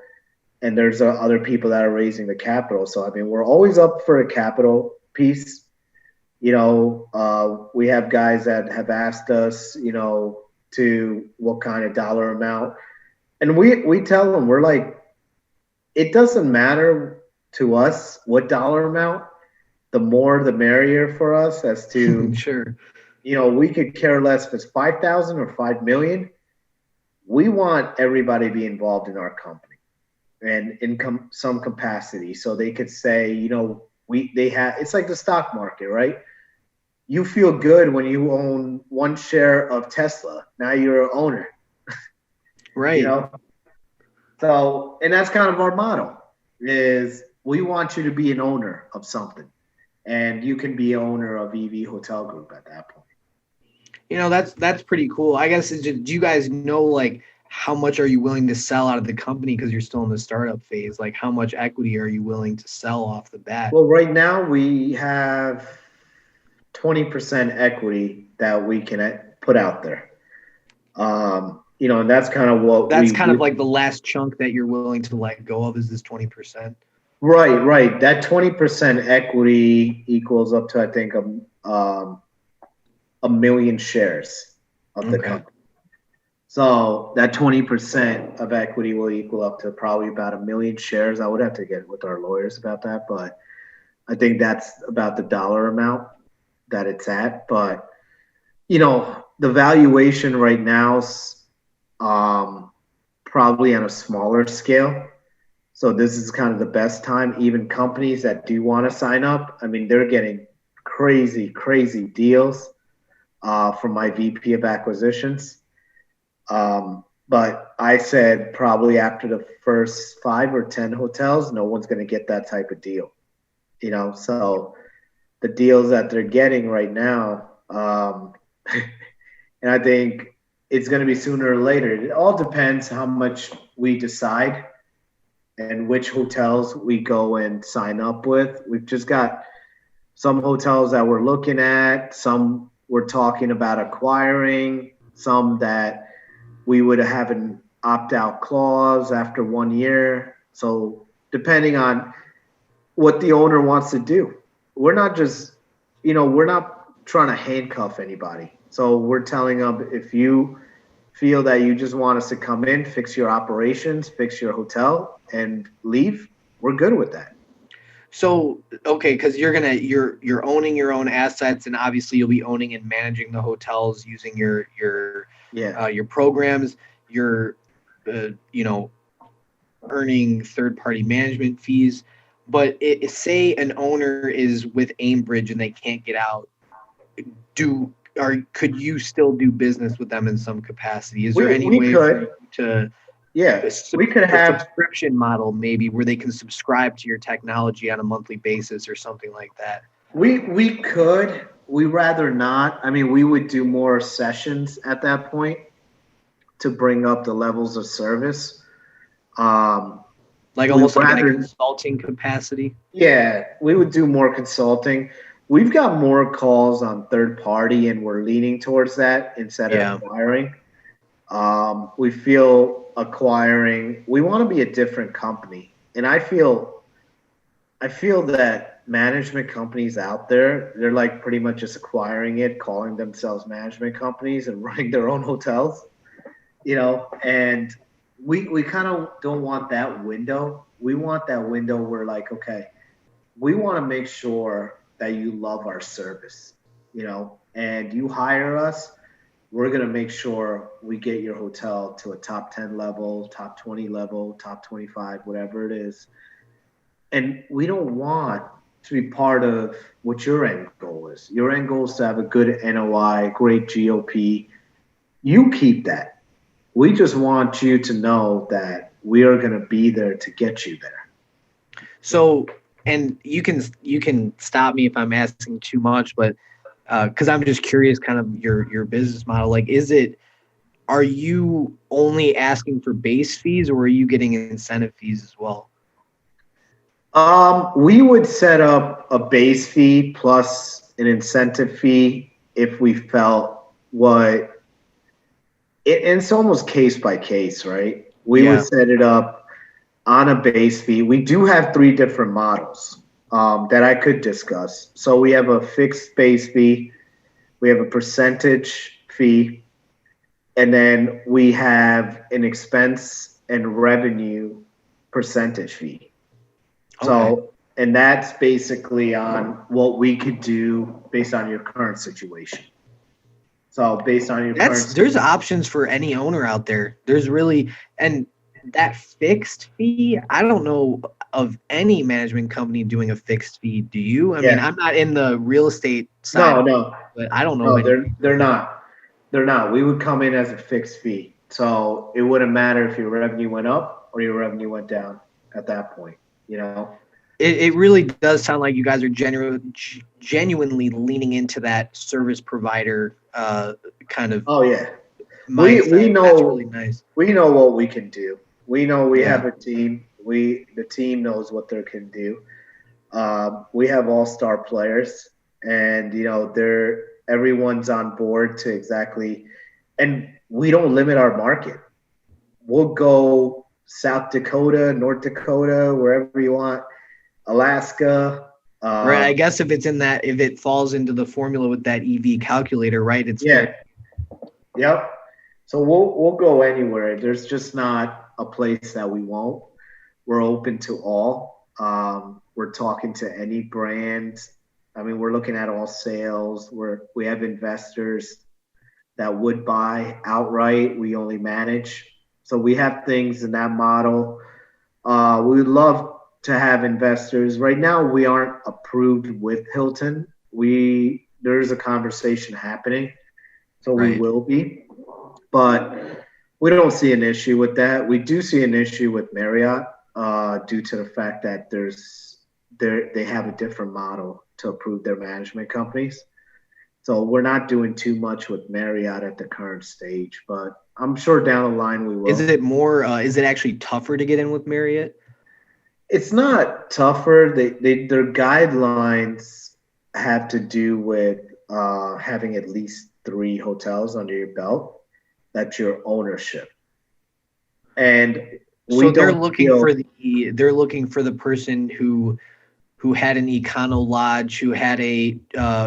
and there's other people that are raising the capital. So, I mean, we're always up for a capital piece. We have guys that have asked us, to what kind of dollar amount. And we tell them, we're like, it doesn't matter to us what dollar amount, the more the merrier for us as to, Sure. we could care less if it's 5,000 or 5 million. We want everybody to be involved in our company and in some capacity. So they could say, it's like the stock market, right? You feel good when you own one share of Tesla. Now you're an owner. Right. So, and that's kind of our motto is we want you to be an owner of something, and you can be owner of EV Hotel Group at that point. That's pretty cool. I guess, do you guys know, like, how much are you willing to sell out of the company because you're still in the startup phase? Like, how much equity are you willing to sell off the bat? Well, right now we have 20% equity that we can put out there. And that's kind of what That's kind of like the last chunk that you're willing to let go of, is this 20%. Right. That 20% equity equals up to, I think, a million shares of the company. So that 20% of equity will equal up to probably about 1 million shares. I would have to get with our lawyers about that, but I think that's about the dollar amount that it's at. But, the valuation right now is probably on a smaller scale. So this is kind of the best time. Even companies that do want to sign up, I mean, they're getting crazy, crazy deals from my VP of acquisitions. But I said probably after the first 5 or 10 hotels, no one's going to get that type of deal. So the deals that they're getting right now, and I think it's going to be sooner or later. It all depends how much we decide and which hotels we go and sign up with. We've just got some hotels that we're looking at, some we're talking about acquiring, some that we would have an opt-out clause after 1 year. So depending on what the owner wants to do. We're not just, we're not trying to handcuff anybody. So we're telling them, if you feel that you just want us to come in, fix your operations, fix your hotel, and leave, we're good with that. So, okay, because you're owning your own assets, and obviously you'll be owning and managing the hotels using your programs. You're earning third-party management fees. But say an owner is with Aimbridge and they can't get out, could you still do business with them in some capacity? Is there any way for you to? Yeah, we could have a subscription model maybe where they can subscribe to your technology on a monthly basis or something like that. We could. We rather not. I mean, we would do more sessions at that point to bring up the levels of service. Like almost like in a consulting capacity? Yeah, we would do more consulting. We've got more calls on third party, and we're leaning towards that instead of acquiring. We feel acquiring, we want to be a different company. And I feel that management companies out there, they're like pretty much just acquiring it, calling themselves management companies and running their own hotels, and we kind of don't want that window. We want that window where, like, okay, we want to make sure that you love our service, and you hire us. We're going to make sure we get your hotel to a top 10 level, top 20 level, top 25, whatever it is. And we don't want to be part of what your end goal is. Your end goal is to have a good NOI, great GOP. You keep that. We just want you to know that we are going to be there to get you there. So, and you can stop me if I'm asking too much, but because I'm just curious, kind of your business model. Like, are you only asking for base fees, or are you getting incentive fees as well? We would set up a base fee plus an incentive fee if we felt it's almost case by case, right? We would set it up on a base fee. We do have 3 different models that I could discuss. So we have a fixed base fee, we have a percentage fee, and then we have an expense and revenue percentage fee. Okay. So, and that's basically on what we could do based on your current situation. So based on your there's options for any owner out there. There's really, and that fixed fee, I don't know of any management company doing a fixed fee. Do you? I mean, I'm not in the real estate side. No. But I don't know. No, they're not. They're not. We would come in as a fixed fee. So it wouldn't matter if your revenue went up or your revenue went down at that point, you know? It really does sound like you guys are genuinely leaning into that service provider kind of. Oh yeah, mindset. we know. That's really nice. We know what we can do. We know we have a team. The team knows what they can do. We have all-star players, and everyone's on board to exactly. And we don't limit our market. We'll go South Dakota, North Dakota, wherever you want. Alaska. Right. I guess if it falls into the formula with that EV calculator, right? Yep. So we'll go anywhere. There's just not a place that we won't. We're open to all. We're talking to any brand. I mean, we're looking at all sales. We have investors that would buy outright. We only manage. So we have things in that model. We would love to have investors. Right now, we aren't approved with Hilton. There's a conversation happening, so we will be, but we don't see an issue with that. We do see an issue with Marriott due to the fact that they have a different model to approve their management companies. So we're not doing too much with Marriott at the current stage, but I'm sure down the line we will. Is it more? Is it actually tougher to get in with Marriott? It's not tougher. Their guidelines have to do with having at least 3 hotels under your belt. That's your ownership. And they're looking for the person who had an Econo Lodge, who had a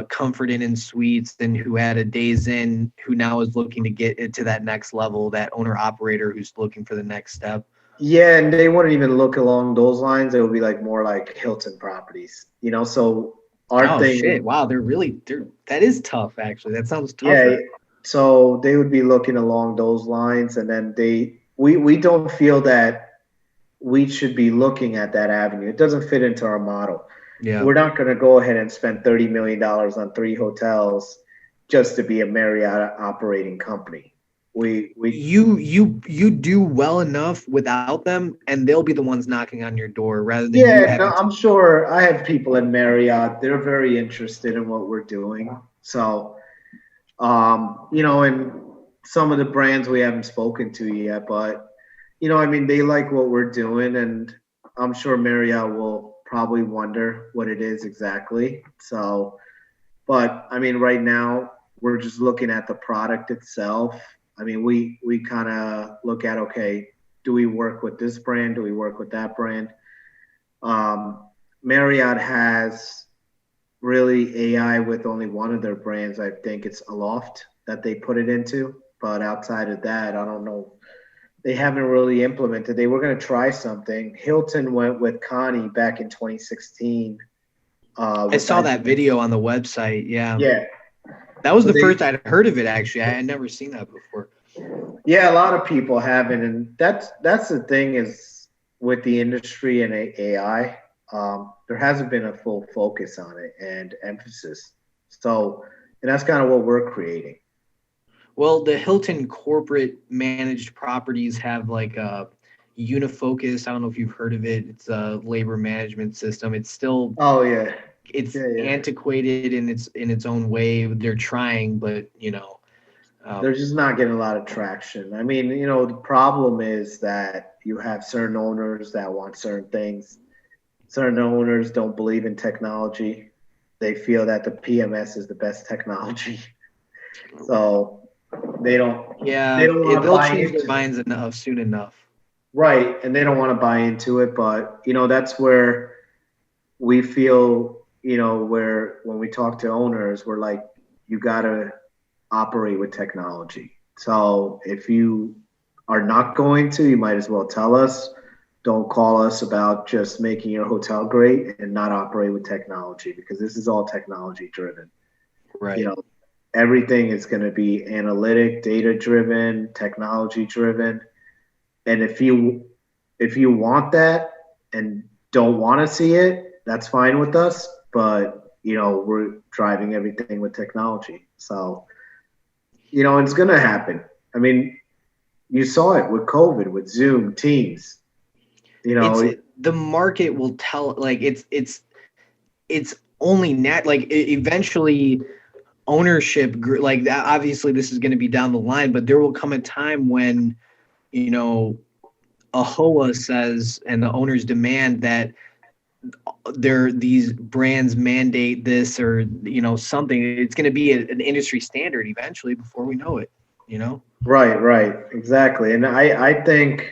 Comfort Inn and Suites, and who had a Days Inn, who now is looking to get it to that next level, that owner operator who's looking for the next step. Yeah, and they wouldn't even look along those lines. It would be more like Hilton properties, So our thing. Shit! Wow, that is tough. Actually, that sounds tough. Yeah, so they would be looking along those lines, and then we don't feel that we should be looking at that avenue. It doesn't fit into our model. Yeah, we're not going to go ahead and spend $30 million on 3 hotels just to be a Marriott operating company. You do well enough without them, and they'll be the ones knocking on your door rather than I'm sure I have people in Marriott. They're very interested in what we're doing. So, and some of the brands we haven't spoken to yet, but they like what we're doing, and I'm sure Marriott will probably wonder what it is exactly. So, but right now we're just looking at the product itself. We kind of look at, okay, do we work with this brand? Do we work with that brand? Marriott has really AI with only one of their brands. I think it's Aloft that they put it into. But outside of that, I don't know. They haven't really implemented. They were going to try something. Hilton went with Connie back in 2016. I saw that video on the website. Yeah. Yeah. That was the first I'd heard of it, actually. I had never seen that before. Yeah, a lot of people haven't. And that's the thing is with the industry and AI, there hasn't been a full focus on it and emphasis. So, and that's kind of what we're creating. Well, the Hilton corporate managed properties have like a Unifocus. I don't know if you've heard of it. It's a labor management system. It's still Oh yeah, it's yeah, yeah. antiquated in its own way. They're trying, but They're just not getting a lot of traction. I mean, the problem is that you have certain owners that want certain things. Certain owners don't believe in technology. They feel that the PMS is the best technology. So they don't yeah, they don't want to they'll buy change their into it. minds enough soon enough. Right, and they don't want to buy into it, but that's where we feel, where when we talk to owners, we're like, you got to operate with technology. So if you are not going to, you might as well tell us. Don't call us about just making your hotel great and not operate with technology, because this is all technology driven. Right. Everything is going to be analytic, data driven, technology driven. And if you want that and don't want to see it, that's fine with us. But we're driving everything with technology. So it's going to happen. I mean, you saw it with COVID, with Zoom, Teams. The market will tell. Like it's only eventually ownership. Like obviously, this is going to be down the line, but there will come a time when AHOA says and the owners demand that these brands mandate this or something. It's going to be an industry standard eventually before we know it. Right, exactly. And I think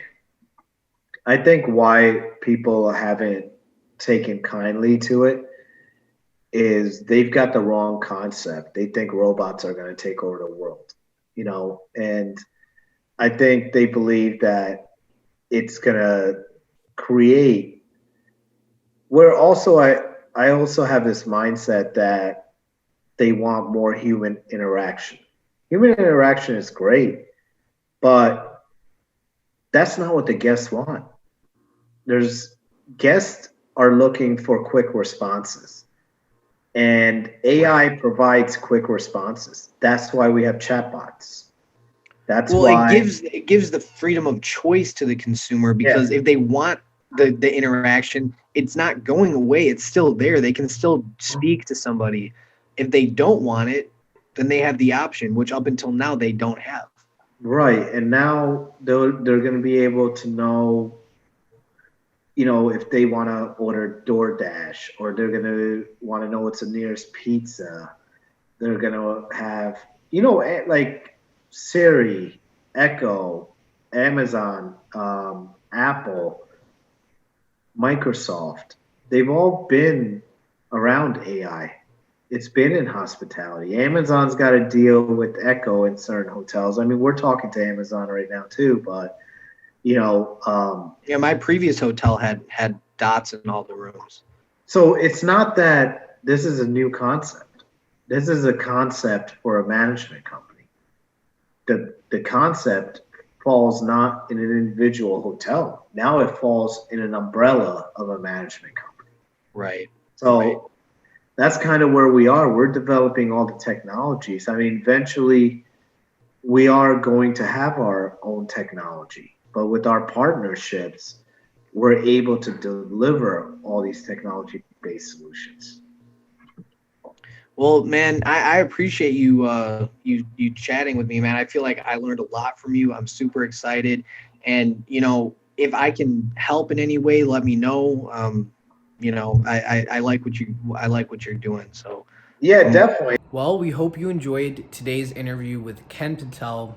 why people haven't taken kindly to it is they've got the wrong concept. They think robots are going to take over the world, and I think they believe that it's going to create. Where also I also have this mindset that they want more human interaction. Human interaction is great, but that's not what the guests want. Guests are looking for quick responses, and AI provides quick responses. That's why we have chatbots. That's why it gives the freedom of choice to the consumer, because if they want the interaction, it's not going away. It's still there. They can still speak to somebody. If they don't want it, then they have the option, which up until now they don't have. Right. And now they're going to be able to know, if they want to order DoorDash, or they're going to want to know what's the nearest pizza. They're going to have, like Siri, Echo, Amazon, Apple, Microsoft. They've all been around AI. It's been in hospitality. Amazon's got a deal with Echo in certain hotels. I mean, we're talking to Amazon right now too, but my previous hotel had dots in all the rooms. So it's not that this is a new concept. This is a concept for a management company. The concept falls not in an individual hotel. Now it falls in an umbrella of a management company. Right. So that's kind of where we are. We're developing all the technologies. I mean, eventually we are going to have our own technology, but with our partnerships, we're able to deliver all these technology-based solutions. Well, man, I appreciate you you chatting with me, man. I feel like I learned a lot from you. I'm super excited, and if I can help in any way, let me know. I like what you're doing. So yeah, definitely. Well, we hope you enjoyed today's interview with Ken Patel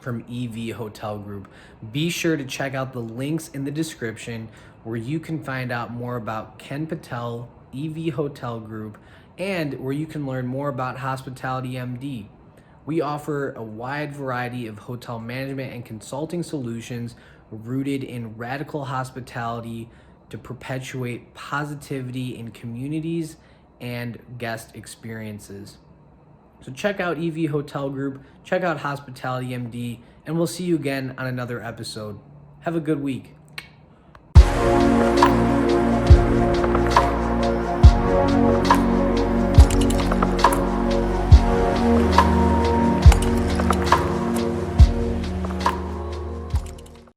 from EV Hotel Group. Be sure to check out the links in the description where you can find out more about Ken Patel, EV Hotel Group, and where you can learn more about HospitalityMD. We offer a wide variety of hotel management and consulting solutions rooted in radical hospitality to perpetuate positivity in communities and guest experiences. So check out EV Hotel Group, check out HospitalityMD, and we'll see you again on another episode. Have a good week.